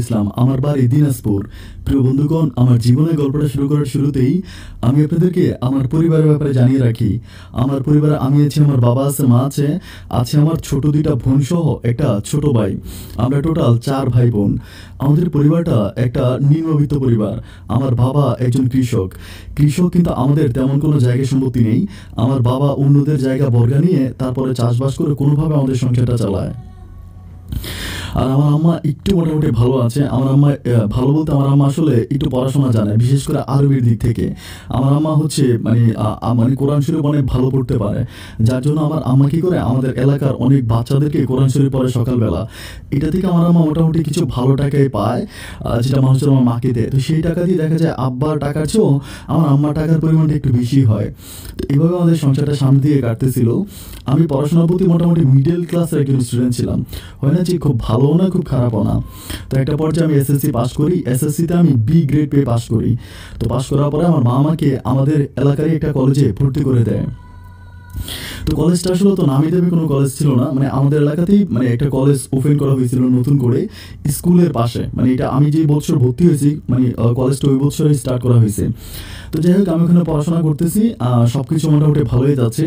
ইসলাম, আমার বাড়ি দিনাজপুর। প্রিয় বন্ধুগণ, আমার জীবনের গল্পটা শুরু করার শুরুতেই আমি আপনাদেরকে আমার পরিবারের ব্যাপারে জানিয়ে রাখি। আমার পরিবারে আমি আছি, আমার বাবা আছে, মা আছে, আছে আমার ছোট দুইটা বোন সহ একটা ছোট ভাই। আমরা টোটাল 4 ভাই বোন। আমাদের পরিবারটা একটা নিম্নবিত্ত পরিবার। আমার বাবা একজন কৃষক কিন্তু আমাদের তেমন কোনো জায়গা সম্পত্তি নেই। আমার বাবা অন্যদের জায়গা বর্গা নিয়ে তারপরে চাষবাস করে কোনোভাবে আমাদের সংসারটা চালায়। আর আমার আম্মা একটু মোটামুটি ভালো আছে। আমার আম্মা ভালো বলতে আমার আম্মা আসলে একটু পড়াশোনা জানে, বিশেষ করে আরবির দিক থেকে। আমার আম্মা হচ্ছে মানে কোরআন শরীফ অনেক ভালো পড়তে পারে, যার জন্য আমার আম্মা কী করে আমাদের এলাকার অনেক বাচ্চাদেরকে কোরআন শরীফ পড়ে সকালবেলা। এটা থেকে আমার আম্মা মোটামুটি কিছু ভালো টাকাই পায়, যেটা মানুষের আমার মাকে দেয়। তো সেই টাকা দিয়ে দেখা যায় আব্বার টাকার চেয়েও আমার আম্মার টাকার পরিমাণটা একটু বেশি হয়। তো এইভাবে আমাদের সংসারটা সামনে দিয়ে কাটতেছিল। আমি পড়াশোনার প্রতি মোটামুটি মিডল ক্লাসের একজন স্টুডেন্ট ছিলাম। হয় না যে খুব ভালোও না খুব খারাপও না। তো একটা পর্যায়ে আমি এসএসসি পাস করি। এসএসসিতে আমি বি গ্রেড পেয়ে পাস করি। তো পাস করার পরে আমার মা আমাকে আমাদের এলাকারই একটা কলেজে ভর্তি করে দেয়। তো কলেজটা আসলে তো নামি দামি কোনো কলেজ ছিল না, মানে আমাদের এলাকাতেই মানে একটা কলেজ ওপেন করা হয়েছিল নতুন করে স্কুলের পাশে। মানে এটা আমি যে বছর ভর্তি হয়েছি, মানে কলেজটা ওই বছরই স্টার্ট করা হয়েছে। তো যাই হোক, আমি ওখানে পড়াশোনা করতেছি, সব কিছু মোটামুটি ভালোই যাচ্ছে।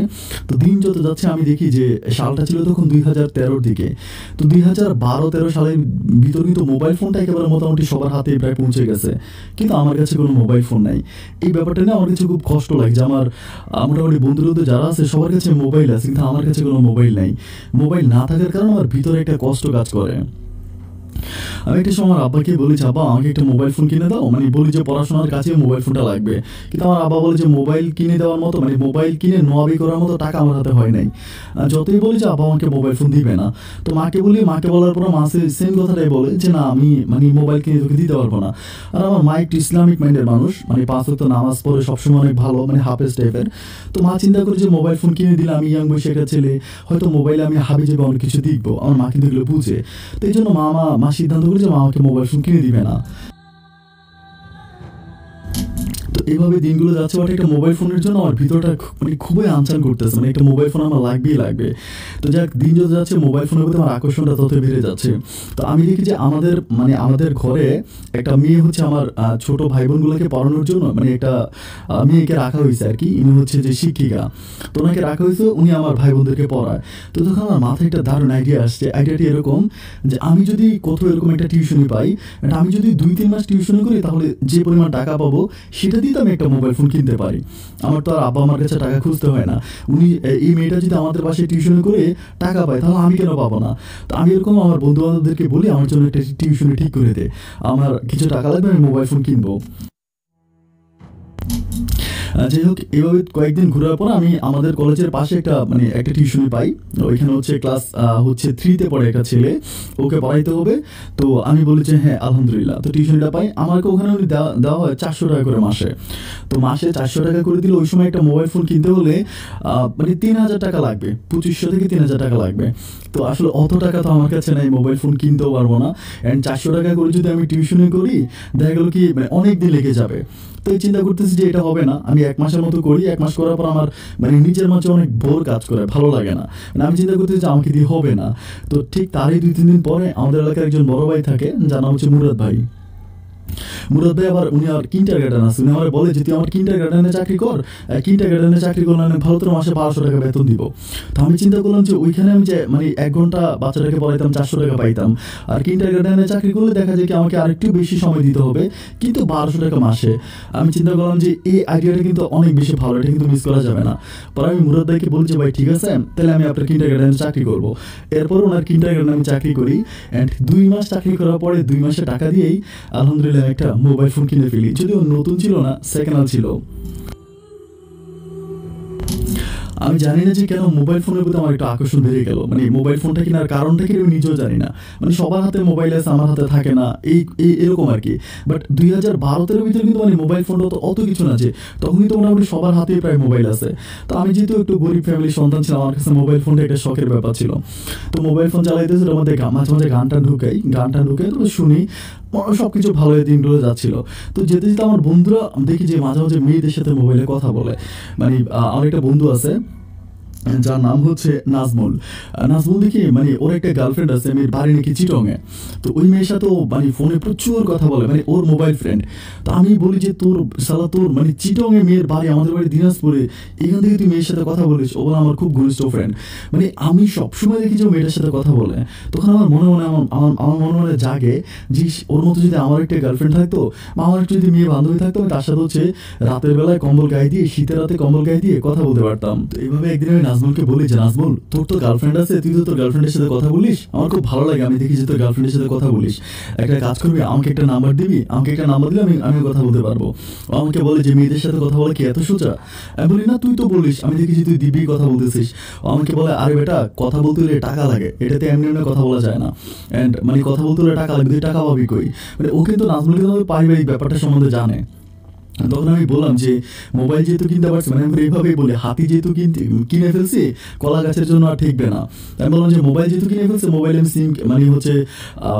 তো দিন যত যাচ্ছে আমি দেখি যে সালটা ছিল তখন 2013-র দিকে। তো 2012-13 সালের ভিতর কিন্তু মোবাইল ফোনটা একেবারে মোটামুটি সবার হাতে প্রায় পৌঁছে গেছে, কিন্তু আমার কাছে কোনো মোবাইল ফোন নাই। এই ব্যাপারটা নিয়ে আমার কাছে খুব কষ্ট লাগে যে আমার মোটামুটি বন্ধুরা যারা আছে সবার কাছে মোবাইল আছে, কিন্তু আমার কাছে কোনো মোবাইল নাই। মোবাইল না থাকার কারণে আমার ভিতরে একটা কষ্ট কাজ করে। আমি একটা সময় আমার আব্বাকে বলি যে আব্বা আমাকে একটা মোবাইল ফোন কিনে দাও, মানে বলি যে পড়াশোনার কাছে মোবাইল ফোনটা লাগবে। কিন্তু আমার আব্বা বলে যে মোবাইল কিনে দেওয়ার মতো, মানে মোবাইল কিনে নোয়াবি করার মতো টাকা আমার হাতে হয় নাই। যতই বলি যে আব্বা আমাকে মোবাইল ফোন দিবে না। তো মাকে বলি, মাকে বলার পর মা সেম কথাটাই বলে যে না, আমি মানে মোবাইল কিনে তোকে দিতে পারবো না। আর আমার মা একটু ইসলামিক মাইন্ডের মানুষ, মানে 5 ওয়াক্ত নামাজ পড়ে সবসময় অনেক ভালো, মানে হাফেজ টাইপের। তো মা চিন্তা করে যে মোবাইল ফোন কিনে দিলে আমি ইয়াং বয়সী একটা ছেলে, হয়তো মোবাইলে আমি হাবি যাবে অনেক কিছু দেখবো। আমার মা কিন্তু এগুলো বুঝে। তো এই জন্য মা সিদ্ধান্ত করে যে মা আমাকে মোবাইল ফোন কিনে দিবে না। তো এইভাবে দিনগুলো যাচ্ছে, বাট একটা মোবাইল ফোনের জন্য আমার ভিতরটা মানে খুবই আনচান করতেছে, মানে একটা মোবাইল ফোন আমার লাগবেই লাগবে। তো যাক, দিন যত যাচ্ছে মোবাইল ফোনের প্রতি আমার আকর্ষণটা তত বেড়ে যাচ্ছে। তো আমি দেখি যে আমাদের ঘরে একটা মেয়ে হচ্ছে আমার ছোট ভাই বোনগুলোকে পড়ানোর জন্য, মানে একটা মেয়েকে রাখা হয়েছে আর কি। ইনি হচ্ছে যে শিক্ষিকা। তো ওনাকে রাখা হয়েছে, উনি আমার ভাই বোনদেরকে পড়ায়। তো তখন আমার মাথায় একটা দারুণ আইডিয়া আসছে। আইডিয়াটি এরকম যে আমি যদি কোথাও এরকম একটা টিউশনি পাই, আমি যদি 2-3 মাস টিউশনি করি, তাহলে যে পরিমাণ টাকা পাবো সেটা দিয়ে আমি একটা মোবাইল ফোন কিনতে পারি। আমার তো আর আব্বা আমার কাছে টাকা খুঁজতে হয় না। এই মেয়েটা যদি আমাদের পাশে টিউশন করে টাকা পায়, তাহলে আমি কেন পাবো না? তো আমি এরকম আমার বন্ধু বান্ধবদেরকে বলি আমার জন্য একটা টিউশনি ঠিক করে দে, আমার কিছু টাকা লাগবে, আমি মোবাইল ফোন কিনবো। যাই হোক, এভাবে কয়েকদিন ঘোরার পর আমি আমাদের কলেজের পাশে একটা টিউশনি পাই। ওইখানে হচ্ছে ক্লাস 3-তে পড়ে একটা ছেলে, ওকে পড়াইতে হবে। তো আমি বলি যে হ্যাঁ আলহামদুলিল্লাহ। তো টিউশনিটা পাই, আমাকে ওখানে উনি দেওয়া হয় 400 টাকা করে মাসে। তো মাসে 400 টাকা করে দিলে ওই সময় একটা মোবাইল ফোন কিনতে হলে মানে 3000 টাকা লাগবে, 2500 থেকে 3000 টাকা লাগবে। তো আসলে অত টাকা তো আমার কাছে নাই, মোবাইল ফোন কিনতেও পারবো না। অ্যান্ড 400 টাকা করে যদি আমি টিউশনি করি, দেখা গেলো কি মানে অনেক দিন লেগে যাবে। তো এই চিন্তা করতেছি যে এটা হবে না। আমি 1 মাসের মতো করি। 1 মাস করার পর আমার মানে নিজের মাঝে অনেক বোর কাজ করে, ভালো লাগে না। মানে আমি চিন্তা করতেছি যে আমাকে দিয়ে হবে না। তো ঠিক তারই 2-3 দিন পরে আমাদের এলাকার একজন বড় ভাই থাকে, যার নাম হচ্ছে মুরাদ ভাই। আবার উনি আর কিন্ডারগার্টেন আছে। উনি আমার বলে যে তুই আমার কিন্ডারগার্টেনে চাকরি কর, কিন্ডারগার্টেনে চাকরি করলে আমি ভালো তোর মাসে 1200 টাকা বেতন দিব। তো আমি চিন্তা করলাম যে ওইখানে আমি যে মানে 1 ঘন্টা বাচ্চাটাকে পড়াইতাম, 400 টাকা পাইতাম। আর কিন্ডারগার্টেনে চাকরি করলে দেখা যায় কি আমাকে আরেকটু বেশি সময় দিতে হবে, কিন্তু 1200 টাকা মাসে। আমি চিন্তা করলাম যে এই আইডিয়াটা কিন্তু অনেক বেশি ভালো, এটা কিন্তু মিস করা যাবে না। পরে আমি মুরাদ ভাইকে বলি যে ভাই ঠিক আছে, তাহলে আমি আপনার কিন্ডারগার্টেনে চাকরি করবো। এরপর ওনার কিন্ডারগার্টেনে আমি চাকরি করি। অ্যান্ড 2 মাস চাকরি করার পরে 2 মাসের টাকা দিয়েই আলহামদুলিল্লাহ একটা মোবাইল ফোন কিনে ফেলি। যদিও নতুন ছিল না, সেকেন্ড হ্যান্ড ছিল। আমি জানি না যে কেন মোবাইল ফোনের প্রতি আমার একটা আকর্ষণ বেড়ে গেল। মানে মোবাইল ফোনটা কেনার কারণটা কি আমি নিজেও জানি না। মানে সবার হাতে মোবাইল আছে, আমার হাতে থাকে না, এরকম আর কি। বাট 2012-13 ভিতরে কিন্তু মানে মোবাইল ফোনটা তো অত কিছু না, যে তখনই তো মোটামুটি সবার হাতেই প্রায় মোবাইল আছে। তো আমি যেহেতু একটু গরিব ফ্যামিলির সন্তান ছিলাম, আমার কাছে মোবাইল ফোনটা একটা শখের ব্যাপার ছিল। তো মোবাইল ফোন চালাইতেছিল, ওর মধ্যে মাঝে মাঝে গানটা ঢুকাই তো শুনি, সব কিছু ভালো দিনগুলো যাচ্ছিল। তো যেতে যেতে আমার বন্ধুরা দেখি যে মাঝে মাঝে মেয়েদের সাথে মোবাইলে কথা বলে। মানে আমার একটা বন্ধু আছে, যার নাম হচ্ছে নাজমুল। নাজমুল দেখি মানে ওর একটা গার্লফ্রেন্ড আছে, মেয়ের বাড়ি নাকি চিটংয়ে। তো ওই মেয়ের সাথে ও মানে ফোনে প্রচুর কথা বলে, মানে ওর মোবাইল ফ্রেন্ড। তো আমি বলি যে তোর সালা তোর মানে চিটংয়ে মেয়ের বাড়ি, আমাদের বাড়ি দিনাজপুরে, এখান থেকে তুই মেয়ের সাথে কথা বলিস? ও বলে আমার খুব ঘনিষ্ঠ ফ্রেন্ড। মানে আমি সবসময় দেখি যে ও মেয়েটার সাথে কথা বলে। তখন আমার মনে মনে আমার মনে মনে জাগে যে ওর মতো যদি আমার একটা গার্লফ্রেন্ড থাকতো বা আমার একটা যদি মেয়ে বান্ধবী থাকতো, আমি তার সাথে হচ্ছে রাতের বেলায় কম্বল গায়ে দিয়ে, শীতের রাতে কম্বল গায়ে দিয়ে কথা বলতে পারতাম। তো এইভাবে একদিন আমি নাজমুলকে বলি যে নাজমুল, তোর তো গার্লফ্রেন্ড আছে, তুই তো তোর গার্লফ্রেন্ডের সাথে কথা বলিস, আমার খুব ভালো লাগে আমি দেখি যে তোর গার্লফ্রেন্ডের সাথে কথা বলিস। একটা কাজ করবি, আমাকে একটা নাম্বার দিবি, আমাকে একটা নাম্বার দিলে আমি কথা বলতে পারবো। ও আমাকে বলে যে মেয়েদের সাথে কথা বলা কি এত সোজা? আমি বলি না, তুই তো বলিস, আমি দেখেছি তুই দিবি কথা বলতেছিস। ও আমাকে বলে আরে বেটা, কথা বলতে হলে টাকা লাগে, এটাতে এমনি এমনি কথা বলা যায় না। অ্যান্ড মানে কথা বলতে হলে টাকা লাগে, তুই টাকা পাবি কই? মানে ও কিন্তু নাজমুল কিন্তু আমাদের পারিবারিক ব্যাপারটা সম্বন্ধে জানে। তখন আমি বললাম যে মোবাইল যেহেতু কিনতে পারছি, মানে আমি এইভাবেই বলি, হাতি যেহেতু কিনে ফেলছি, কলা গাছের জন্য আর ঠিকবে না। আমি বললাম যে মোবাইল যেহেতু কিনে ফেলছে, মোবাইলে আমি সিম মানে হচ্ছে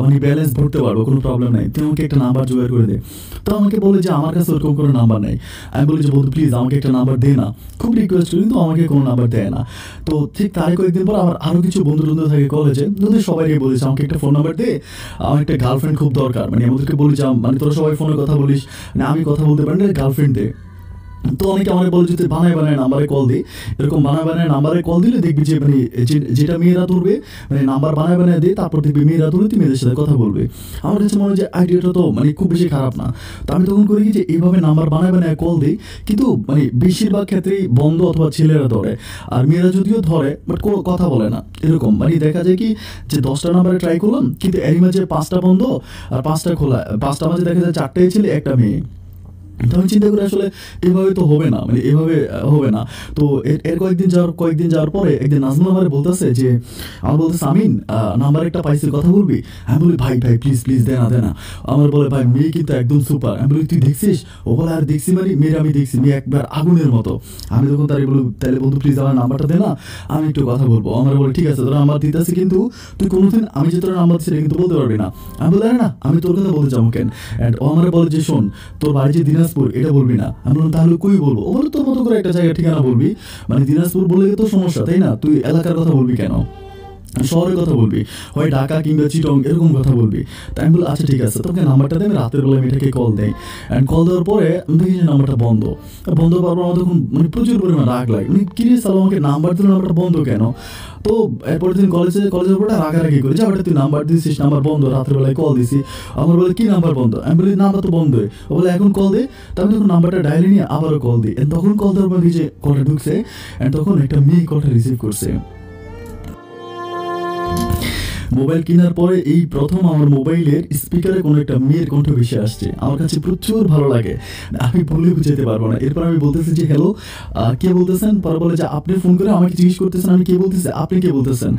মানে ব্যালেন্স ভরতে পারবো, কোনো প্রবলেম নাই, তুই আমাকে একটা নাম্বার জোগাড় করে দে। তো আমাকে বলে যে আমার কাছে ওরকম কোনো নাম্বার নেই। আমি বলি যে বন্ধু প্লিজ আমাকে একটা নাম্বার দে না, খুব রিকোয়েস্ট করি, কিন্তু আমাকে কোনো নাম্বার দেয় না। তো ঠিক তারই কয়েকদিন পর আমার আরও কিছু বন্ধু টন্ধু থাকে কলেজে, ওদের সবাইকে বলেছে আমাকে একটা ফোন নাম্বার দে, আমার একটা গার্লফ্রেন্ড খুব দরকার। মানে আমাদেরকে বলি যে মানে তোরা সবাই ফোনে কথা বলিস, মানে আমি কথা বলতে পারি না, গার্লফ্রেন্ড দে। তো অনেকে আমার বলে যে তুই বানায় বানায় নাম্বারে কল দে, এরকম বানায় বানায় নাম্বারে কল দিলে দেখবি যে মানে যেটা মেয়েরা ধরবে, মানে নাম্বার বানায় বানায় দে, তারপর দেখবি মেয়েরা ধরলে তুই মেয়েদের সাথে কথা বলবে। আমার কাছে মনে হয় যে আইডিয়াটা তো মানে খুব বেশি খারাপ না। তো আমি তখন করি কি যে এইভাবে নাম্বার বানায় বানায় কল দিই, কিন্তু মানে বেশিরভাগ ক্ষেত্রেই বন্ধ অথবা ছেলেরা ধরে, আর মেয়েরা যদিও ধরে বাট কোনো কথা বলে না। এরকম মানে দেখা যায় কি যে 10টা নাম্বারে ট্রাই করলাম, কিন্তু এরই মাঝে 5টা বন্ধ আর 5টা খোলা, 5টা মাঝে দেখা যায় 4টাই ছেলে একটা মেয়ে। তো আমি চিন্তা করি আসলে এভাবে তো হবে না, মানে এভাবে হবে না। তো এর কয়েকদিন যাওয়ার পরে একদিন নাজমুল আমার বলতেছে যে, আমার বলতেছে আমিন নাম্বার একটা পাইছি, কথা বলবি? আমি বলি ভাই প্লিজ প্লিজ দে না। আমার বলে ভাই মেয়ে কিন্তু একদম সুপার। আমি বলি তুই দেখছিস? ও বলে আর দেখছি মানে মেয়ের আমি দেখছি, মেয়ে একবার আগুনের মতো। আমি তখন তারই বলি তাহলে বন্ধু প্লিজ আমার নাম্বারটা দে না, আমি একটু কথা বলবো। আমার বলে ঠিক আছে তোরা নাম্বার দিতেছি, কিন্তু তুই কোনোদিন আমি যে তোর নাম্বার দিচ্ছি কিন্তু বলতে পারবি না। আমি বলি আরে না, আমি তোর কথা বলতে যাবো কেন? অ্যান্ড ও আমার বলে যে শোন, তোর বাড়ি যে দিনাজপুর এটা বলবি না। আমি বললাম তাহলে কই বলবো? ও বলে তোর মতো করে একটা জায়গার ঠিকানা বলবি, মানে দিনাজপুর বলে তো সমস্যা তাই না, তুই এলাকার কথা বলবি কেন, শহরের কথা বলবি, হয় ঢাকা কিংবা চিটং এরকম কথা বলবি। তাই আমি বলি আচ্ছা ঠিক আছে, তোকে নাম্বারটা দিয়ে আমি রাতের বেলায় মেয়েটাকে কল দেয়। অ্যান্ড কল দেওয়ার পরে দেখি যে নাম্বারটা বন্ধ। বন্ধ হওয়ার পর আমার তখন মানে প্রচুর পরিমাণ রাগ লাগে, মানে কিরে সালো আমাকে নাম্বার দিল, নাম্বারটা বন্ধ কেন? তো এরপরের দিন কলেজের পরে রাগারাগি করি যে তুই নাম্বার দিয়েছিস, নাম্বার বন্ধ, রাতের বেলায় কল দিছি। আমার বলে কি নাম্বার বন্ধ? আমি বলি নাম্বার তো বন্ধ। ও বলে এখন কল দে। তো আমি তখন নাম্বারটা ডায়ালি নিয়ে আবারও কল দিই। তখন কল দেওয়ার পর দেখি যে কলটা ঢুকছে, অ্যান্ড তখন একটা মেয়ে কলটা রিসিভ করছে। মোবাইল কেনার পরে এই প্রথম আমার মোবাইলের স্পিকারে কোনো একটা মেয়ের কণ্ঠ ভেসে আসছে, আমার কাছে প্রচুর ভালো লাগে, আমি বলে বুঝাতে পারবো না। এরপর আমি বলতেছি যে হ্যালো কে বলতেছেন? পরে বলে যে আপনি ফোন করে আমাকে জিজ্ঞেস করতেছেন আমি কে বলতেছি, আপনি কে বলতেছেন?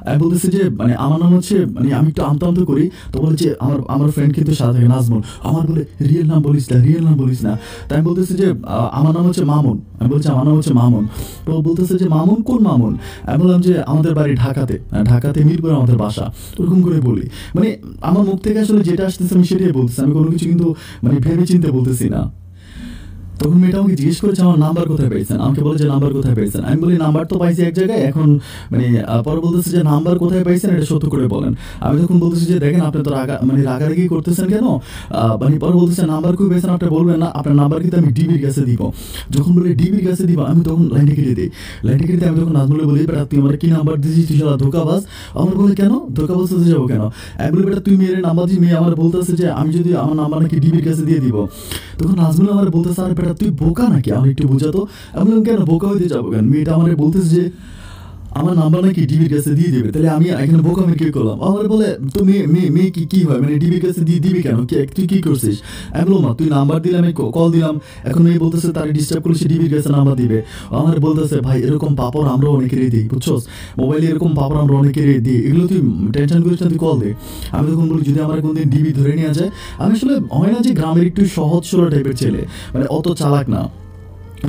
আমি বলতেছি যে মানে আমার নাম হচ্ছে, মানে আমি একটু আমতা করি। তো বলে যে আমার ফ্রেন্ড কিন্তু সাথে থাকে নাজমুল। আমার বলে রিয়েল নাম বলিস না। তাই আমি বলতেছি যে আমার নাম হচ্ছে মামুন। আমি বলছি আমার নাম হচ্ছে মামুন। তো বলতেছে যে মামুন কোন মামুন? আমি বললাম যে আমাদের বাড়ি ঢাকাতে মিরপুরে আমাদের বাসা, ওরকম করে বলি। মানে আমার মুখ থেকে আসলে যেটা আসতেছে আমি সেটাই বলতেছি, আমি কোনো কিছু কিন্তু মানে ভেবে চিন্তে বলতেছি না। তখন মেয়েটা আমাকে জিজ্ঞেস করেছে আমার নাম্বার কোথায় পেয়েছেন, আমাকে বলে যে নাম্বার কোথায় পেয়েছেন। আমি বলি নাম্বার তো পাইছি এক জায়গায়, এখন মানে পরে বলতেছে যে নাম্বার কোথায় পাইছেন এটা সত্য করে বলেন। আমি তখন বলতেছি যে দেখেন আপনি তো রাগারাগি করতেছেন কেন? মানে পরে বলতেছে নাম্বার কই পেয়েছেন আপনি বলবেন না, আপনার নাম্বার কিন্তু আমি ডিবির কাছে দিব। যখন বলে ডিবির কাছে দিব, আমি তখন লাইনটা কেটে দিই। আমি তখন নাজমুলে বলি বেটা তুই আমার কি নাম্বার দিয়েছিস, তুই সারা ধোকাবাজ। আমার বলে কেন ধোকাবাজ হতে যাবো কেন? আমি বলি বেটা তুই মেয়ের নাম্বার দিস, মেয়ে আমার বলতেছে যে আমি যদি আমার নাম্বার নাকি ডিবির কাছে দিয়ে দিব। তখন নাজমুল আমার বলতেছে আরে বেটা তুই বোকা নাকি, আমার একটু বোঝাতো। আমি বললাম কেন বোকা হইতে যাবো কেন? মেয়েটা আমার বলতেছে যে আমার নাম্বার নাকি ডিবির কাছে দিয়ে দেবে, তাহলে আমি এখানে বোকা আমি কি করলাম? আমার বলে তো মেয়ে কি হয়, মানে ডিবির কাছে দিয়ে দিবি কেন, তুই কি করছিস? আমি বললাম তুই নাম্বার দিলে আমি কল দিলাম, এখন মেয়ে বলতেছে তার ডিস্টার্ব করলে সে ডিবির কাছে নাম্বার দিবে। আমার বলতেছে ভাই এরকম পাপড় আমরা অনেকেরই দিই, বুঝছোস, মোবাইলে এরকম পাপড় আমরা অনেকেরই দিই, এগুলো তুই টেনশন করিস না, তুই কল দে। আমি তখন বলি যদি আমার কোনদিন ডিবি ধরে নিয়ে যায়, আমি আসলে হয় না যে গ্রামের একটু সহজ সরল টাইপের ছেলে, মানে অত চালাক না।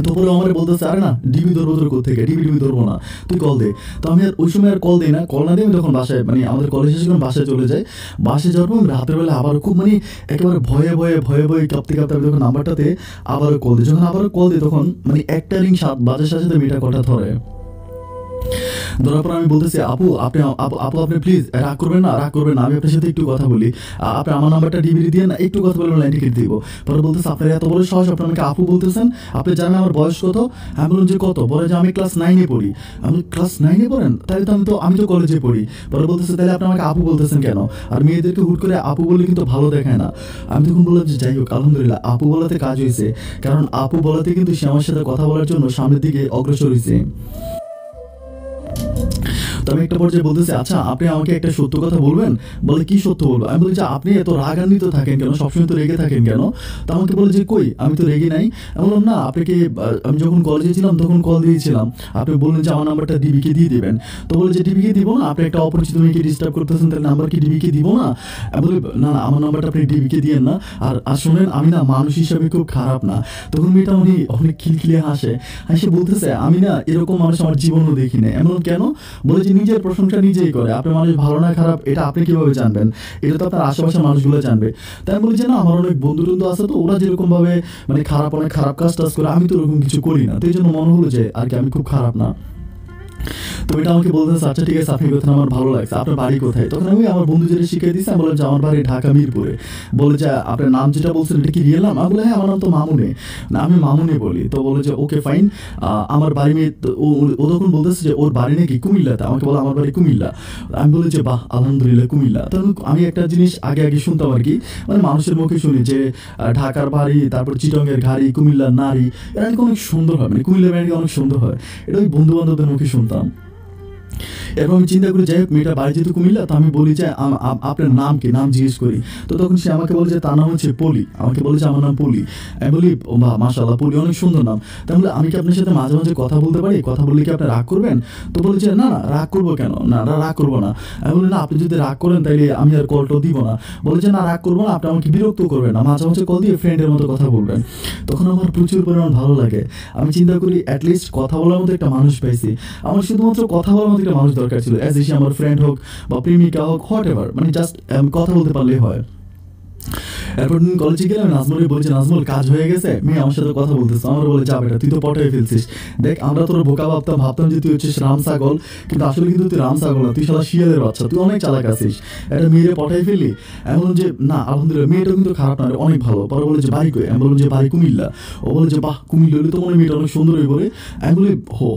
তারপরে আমার বলতেছে আরে না ডিবি ধরবো তোর কোথেকে, ডিবি ধরবো না, তুই কল দে। তো আমি আর ওই সময় আর কল দিই না, কল না দিয়ে আমি তখন বাসায়, মানে আমাদের কলেজ শেষ করে বাসায় চলে যাই। বাসায় যাওয়ার পর রাতের বেলা আবার খুব মানে একেবারে ভয়ে কাঁপতে আমি যখন নাম্বারটাতে আবারও কল দিই। যখন আবারও কল দিই তখন মানে একটা রিং 7 বাজার সাথে মেয়েটা কলটা ধরে। ধরার পর আমি বলতেছি, আপু আপনি আপু আপনি প্লিজ রাগ করবেন না, রাগ করবেন না, আমি আপনার সাথে একটু কথা বলি, আপনি আমার নাম্বারটা ডিবিডি দিয়ে না, একটু কথা বলবেন, লাইন টিকিট দিব। পরে বলতেছে, আপনার এত বড় সাহস, আপনি আমাকে আপু বলতেছেন, আপনি জানেন আমার বয়স কত? আমি বললাম যে কত? বলে যে আমি ক্লাস 9-এ পড়ি। আমি ক্লাস 9-এ পড়েন? তাহলে তো আমি তো কলেজে পড়ি। পরে বলতেছে, তাহলে আপনি আমাকে আপু বলতেছেন কেন? আর মেয়েদেরকে হুট করে আপু বললে কিন্তু ভালো দেখায় না। আমি তখন বললাম যে যাই হোক, আলহামদুলিল্লাহ আপু বলাতে কাজ হয়েছে, কারণ আপু বলাতে কিন্তু সে আমার সাথে কথা বলার জন্য সামনের দিকে অগ্রসর হয়েছে। তো আমি একটা পর্যায়ে বলতেছি, আচ্ছা আপনি আমাকে একটা সত্য কথা বলবেন? বলে কি সত্য বলবো? আমি বলি যে আপনি এত রাগান্বিত থাকেন কেন, সবসময় তো রেগে থাকেন কেন? তো আমাকে বলে যে কই, আমি তো রেগে নাই। আমি বললাম না, আপনাকে আমি যখন কলেজে ছিলাম তখন কল দিয়েছিলাম, আপনি বললেন যে আমার নাম্বারটা ডিবিকে দিয়ে দিবেন। তো বলে যে ডিবিকে দিব না, আপনি একটা অপরিচিত মেয়েকে ডিস্টার্ব করতেছেন, তাহলে নাম্বার কি ডিবিকে দিব না? আমি বলি না না, আমার নাম্বারটা আপনি ডিবিকে দিয়েন না। আর শোনেন, আমি না মানুষ হিসাবে খুব খারাপ না। তখন মেয়েটা অনেক খিলখিলিয়ে হাসে বলতেছে, আমি না এরকম মানুষ আমার জীবনও দেখি না। এমন কেন? বলে যে নিজের প্রশংসা নিজেই করে, আপনার মানুষ ভালো না খারাপ এটা আপনি কিভাবে জানবেন? এটা তো আপনার আশেপাশের মানুষগুলো জানবে। তাই আমি বলি যে না, আমার অনেক বন্ধু টন্ধু আছে, তো ওরা যেরকম ভাবে মানে অনেক খারাপ কাজ টাজ করে, আমি তো ওরকম কিছু করি না, তো এই জন্য মনে হলো যে আর কি আমি খুব খারাপ না। তো এটা আমাকে বলতেছে, আচ্ছা ঠিক আছে, আপনি কথা আমার ভালো লাগছে, আপনার বাড়ি কোথায়? তখন আমি আমার বন্ধু যেটা শিখিয়ে দিচ্ছি, আমি বললাম যে আমার বাড়ি ঢাকা মিরপুরে। বলে যে আপনার নাম যেটা বলছেন এটা কি রিয়েল নাম? আমি বলে হ্যাঁ, আমার নাম তো মামুনে। না আমি মামুনে বলি। তো বলে যে ওকে ফাইন, আমার বাড়ি ও তখন বলতেছে যে ওর বাড়ি নাকি কুমিল্লাতে। আমাকে বলে আমার বাড়ি কুমিল্লা। আমি বলি যে বাহ, আলহামদুলিল্লাহ কুমিল্লা। তখন আমি একটা জিনিস আগে শুনতাম আর কি, মানে মানুষের মুখে শুনি যে ঢাকার বাড়ি, তারপর চিটংয়ের গাড়ি, কুমিল্লার নারী, এটা নাকি অনেক সুন্দর হয়, মানে কুমিল্লার বাড়ি অনেক সুন্দর হয়, এটা ওই বন্ধু বান্ধবদের মুখে শুনতাম। এরপর আমি চিন্তা করি, যাই হোক মেয়েটা বাড়ি যেহেতু কুমিল্লা, তো আমি বলি যে আপনার নাম কি, নাম জিজ্ঞেস করি। তো তখন সে আমাকে বলে যে তার নাম হচ্ছে পলি। আমাকে বলে যে আমার নাম পলি। আমি বলি বাহ মাশাআল্লাহ, পলি অনেক সুন্দর নাম। তাহলে আমি কি আপনার সাথে মাঝে মাঝে কথা বলতে পারি? কথা বললে কি আপনি রাগ করবেন? তো বলে যে না না, রাগ করবো কেন? না রাগ করবো না। আমি বলি না, আপনি যদি রাগ করেন তাহলে আমি আর কলটাও দিব না। বলে যে না, রাগ করবো না, আপনি আমাকে বিরক্ত করবেন না, মাঝে মাঝে কল দিয়ে ফ্রেন্ডের মতো কথা বলবেন। তখন আমার প্রচুর পরিমাণ ভালো লাগে। আমি চিন্তা করি অ্যাটলিস্ট কথা বলার মতো একটা মানুষ পাইছি। আমার শুধুমাত্র কথা বলার মতো একটা মানুষ দরকার ছিল, অ্যাজ এ আমার ফ্রেন্ড হোক বা প্রেমিকা হোক, হোয়াট এভার, মানে জাস্ট কথা বলতে পারলেই হয়। এরপর দিন কলেজে গেলাম, নাজমুলকে বলছি নাজমুল কাজ হয়ে গেছে, মেয়ে আমার সাথে কথা বলতেছে। আমার বলে যা বেটা, তুই তো পটাই ফেলছিস, দেখ আমরা তোর বোকা ভাবতাম যে তুই হচ্ছিস রাম ছাগল, কিন্তু আসলে কিন্তু তুই রাম ছাগল না, তুই শালা শিয়ালের বাচ্চা, তুই অনেক চালাক আছিস, একটা মেয়েরে পটাই ফেললি। আমি বললাম যে না আলহামদুলিল্লাহ, মেয়েটা কিন্তু খারাপ না, অনেক ভালো। পরে বলে যে বাড়ি কই? আমি বললাম যে বাড়ি কুমিল্লা। ও বলে যে বাহ, কুমিল্লা হলে তো মনে হয় মেয়েটা অনেক সুন্দর হয়ে বলে। আমি বলি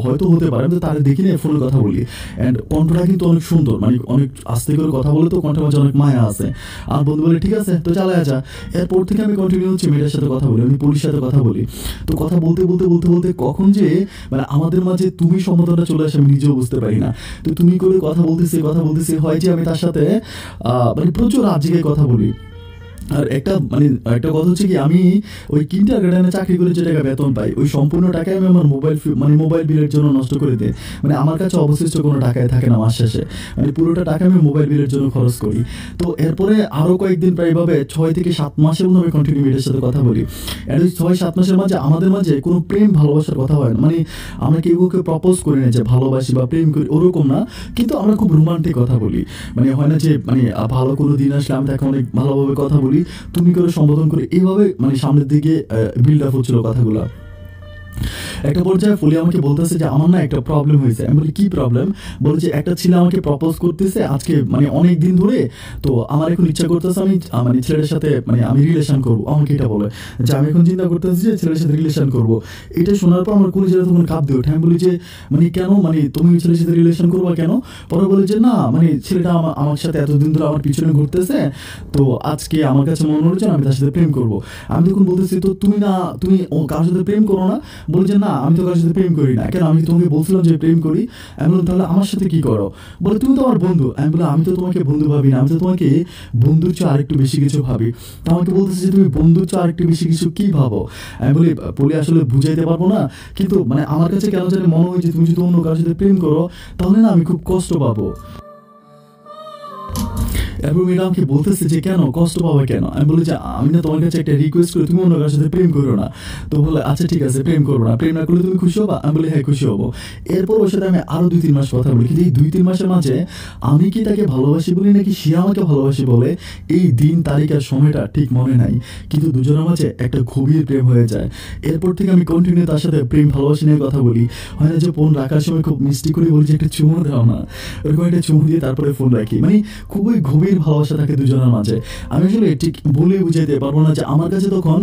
হয়তো হতে পারে, আমি তো তার দেখি না, ফোনে কথা বলি, অ্যান্ড কণ্ঠটা কিন্তু অনেক সুন্দর, মানে অনেক আস্তে করে কথা বলে, তো কণ্ঠের মাঝে অনেক মায়া আছে। আর বন্ধু বলে ঠিক আছে, তো চালায় যা। এরপর থেকে আমি কন্টিনিউ হচ্ছে মেয়েটার সাথে কথা বলি, আমি পুলিশের সাথে কথা বলি। তো কথা বলতে কখন যে মানে আমাদের মাঝে তুমি সম্বোধনটা চলে আসে, আমি নিজেও বুঝতে পারি না। তো তুমি করে কথা বলতেছি হয় যে আমি তার সাথে মানে প্রচুর রাত জেগে কথা বলি। আর একটা কথা হচ্ছে কি, আমি ওই কিন্ডারগার্টেনে চাকরি করে যে টাকা বেতন পাই, ওই সম্পূর্ণ টাকায় আমি আমার মোবাইল বিলের জন্য নষ্ট করে দিই। মানে আমার কাছে অবশিষ্ট কোনো টাকায় থাকে না মাস শেষে, মানে পুরোটা টাকা আমি মোবাইল বিলের জন্য খরচ করি। তো এরপরে আরও কয়েকদিন প্রায় এভাবে 6 থেকে 7 মাসের মধ্যে আমি কন্টিনিউ মেয়েটার সাথে কথা বলি। আর ওই 6-7 মাসের মাঝে আমাদের মাঝে কোনো প্রেম ভালোবাসার কথা হয় না, মানে আমরা কেউ প্রপোজ করি না যে ভালোবাসি বা প্রেম করি, ওরকম না, কিন্তু আমরা খুব রোমান্টিক কথা বলি। মানে হয় না যে মানে ভালো কোনো দিন আসলে আমি তাকে অনেক ভালোভাবে কথা বলি, তুমি করে সম্বোধন করে, এইভাবে মানে সামনের দিকে বিল্ড আপ হচ্ছিল কথাগুলো। একটা পর্যায়ে ফুলি আমাকে বলতেছে যে আমার না একটা প্রবলেম হয়েছে। আমি বলি কি প্রবলেম? বলে যে একটা ছেলে আমাকে প্রপোজ করতেছে আজকে, মানে অনেক দিন ধরে, তো আমার এখন ইচ্ছা করতেছে আমি মানে ছেলেটার সাথে মানে আমি রিলেশন করবো। আমাকে এটা বলে যে আমি এখন চিন্তা করতেছি যে ছেলের সাথে রিলেশন করবো। এটা শোনার পর আমার কোনো ছেলে তখন কাঁপ দিয়ে ওঠে। আমি বলি যে মানে কেন, মানে তুমি ছেলের সাথে রিলেশন করবা কেন? পরে বলে যে না, মানে ছেলেটা আমার সাথে এতদিন ধরে আমার পিছনে ঘুরতেছে, তো আজকে আমার কাছে মনে হচ্ছে আমি তার সাথে প্রেম করবো। আমি তখন বলতেছি তো তুমি কারোর সাথে প্রেম করো না? বলে যে না, আমি তো কারোর সাথে প্রেম করি না। কেন? আমি তোমাকে বলছিলাম যে প্রেম করি। আমি বললাম তাহলে আমার সাথে কি করো? বলে তুমি তো আমার বন্ধু। আমি বললাম আমি তো তোমাকে বন্ধু ভাবি না, আমি তো তোমাকে বন্ধুর চেয়ে আরেকটু বেশি কিছু ভাবি। তো আমাকে বলতেছে যে তুমি বন্ধুর চেয়ে আরেকটু বেশি কিছু কি ভাবো? আমি বলি বলে আসলে বুঝাইতে পারবো না, কিন্তু মানে আমার কাছে কেন জানি মনে হয় যে তুমি যদি অন্য কারোর সাথে প্রেম করো তাহলে না আমি খুব কষ্ট পাবো। এরপর মেয়েটা আমাকে বলতেছে যে কেন কষ্ট পাবে কেন। আমি বলি যে আমি না তোমার কাছে একটা রিকোয়েস্ট করি, তুমি অন্য কারোর সাথে প্রেম করো না। তো বলে আচ্ছা ঠিক আছে প্রেম করবো না, প্রেম না করলে তুমি খুশি হবা। আমি বলি হ্যাঁ খুশি হবো। এরপর ওর সাথে আমি আরো 2-3 মাস কথা বলি, কিন্তু এই 2-3 মাসের মাঝে আমি কি তাকে ভালোবাসি বলি নাকি সে আমাকে ভালোবাসি বলে এই দিন তারিখ আর সময়টা ঠিক মনে নাই, কিন্তু দুজনের মাঝে একটা গভীর প্রেম হয়ে যায়। এরপর থেকে আমি কন্টিনিউ তার সাথে প্রেম ভালোবাসি নিয়ে কথা বলি। হয় না যে ফোন রাখার সময় খুব মিষ্টি করে বলি যে একটা চুমু দাও না, ওরকম একটা চুমু দিয়ে তারপরে ফোন রাখি। মানে খুবই গভীর ভালোবাসা থাকে দুজনের মাঝে। আমি আসলে ঠিক বলে বুঝাইতে পারবো না যে আমার কাছে তখন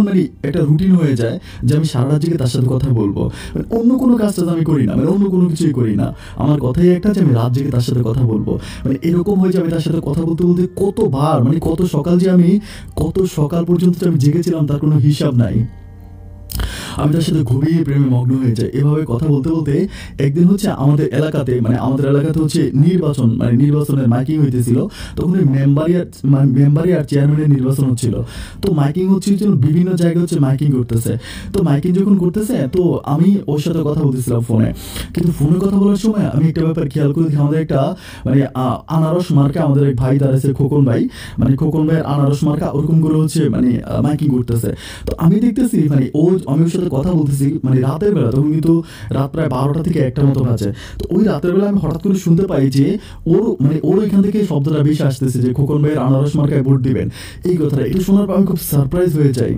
মানে একটা রুটিন হয়ে যায় যে আমি সারা রাত জেগে তার সাথে কথা বলবো। মানে অন্য কোনো কাজটা আমি করি না, মানে অন্য কোনো কিছুই করি না, আমার কথাই একটা যে আমি রাত জেগে তার সাথে কথা বলবো। মানে এরকম হয়ে যে আমি তার সাথে কথা বলতে বলতে কতবার, মানে কত সকাল পর্যন্ত যে আমি জেগেছিলাম তার কোনো হিসাব নাই। আমি তার সাথে গভীর প্রেমে মগ্ন হয়ে যাই। এভাবে কথা বলতে বলতে একদিন হচ্ছে আমাদের এলাকাতে হচ্ছে নির্বাচনের মাইকিং হইতেছিল। তখন ওই মেম্বারি আর চেয়ারম্যানের নির্বাচন হচ্ছিল। তো মাইকিং হচ্ছিল, বিভিন্ন জায়গায় হচ্ছে মাইকিং করতেছে। তো মাইকিং যখন করতেছে তো আমি ওর সাথে কথা বলতেছিলাম ফোনে। কিন্তু ফোনে কথা বলার সময় আমি একটা ব্যাপার খেয়াল করে দেখি, আমাদের একটা মানে আনারস মার্কা আমাদের এক ভাই দাঁড়াইছে, খোকন ভাইয়ের আনারস মার্কা ওরকম করে হচ্ছে মানে মাইকিং করতেছে। তো আমি দেখতেছি মানে আমি ওর সাথে কথা বলতেছি মানে রাতের বেলা, তখন কিন্তু রাত প্রায় 12টা থেকে 1টার মতো বাজে। তো ওই রাতের বেলা আমি হঠাৎ করে শুনতে পাই যে ওর এখান থেকে শব্দটা বেশি আসতেছে যে খোকন ভাইয়ের আনারস মার্কায় ভোট দিবেন, এই কথাটা। এটা শোনার পর আমি খুব সারপ্রাইজ হয়ে যাই।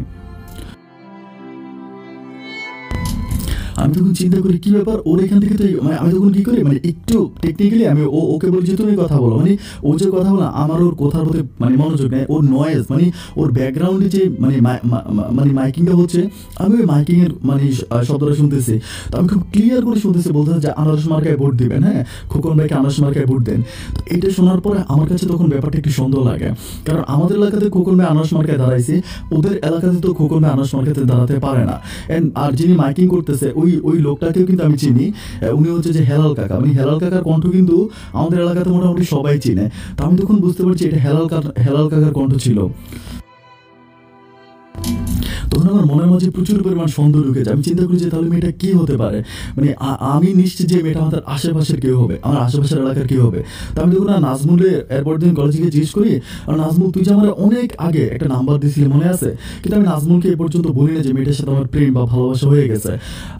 আমি তখন চিন্তা করি কি ব্যাপার, ওর এখান থেকে তো মানে আমি তখন কি করি, মানে একটু টেকনিক্যালি আমি ওকে বলি যে তুমি কথা বলো, মানে ও যে কথা বলো আমার ওর কথার প্রতি মানে মনোযোগ নেই। ওর নয়েজ মানে ওর ব্যাকগ্রাউন্ডে যে মানে মাইকিংটা হচ্ছে, আমি ওই মাইকিংয়ের মানে শব্দটা শুনতেছি। তো আমি খুব ক্লিয়ার করে শুনতেছি বলতেছে যে আনারস মার্কায় ভোট দিবেন, হ্যাঁ খোকন ভাইকে আনারস মার্কায় ভোট দেন। তো এটা শোনার পরে আমার কাছে তখন ব্যাপারটা একটু সন্দেহ লাগে, কারণ আমাদের এলাকাতে খোকন ভাই আনারস মার্কায় দাঁড়াইছে, ওদের এলাকাতে তো খোকন ভাই আনারস মার্কাতে দাঁড়াতে পারে না। আর যিনি মাইকিং করতেছে ওই লোকটাকেও কিন্তু আমি চিনি, উনি হচ্ছে যে হেলাল কাকা। মানে হেলাল কাকার কণ্ঠ কিন্তু আমাদের এলাকাতে মোটামুটি সবাই চিনে। তো আমি তখন বুঝতে পারছি এটা হেলাল কাকার কণ্ঠ ছিল। তখন আমার মনের মাঝে প্রচুর পরিমাণ সন্দেহ ঢুকে যায়। আমি চিন্তা করি যে তাহলে মেয়েটা কি হতে পারে, মানে আমি নিশ্চিত যে মেয়েটা আমাদের আশেপাশের কেউ হবে, আমার আশেপাশের এলাকার কেউ হবে। তো আমি তখন নাজমুলের এরপর দিন কলেজে গিয়ে জিজ্ঞেস করি, আর নাজমুল তুই যে আমার অনেক আগে একটা নাম্বার দিয়েছিলি মনে আছে, কিন্তু আমি নাজমুলকে এ পর্যন্ত বলি না যে মেয়েটার সাথে আমার প্রেম বা ভালোবাসা হয়ে গেছে।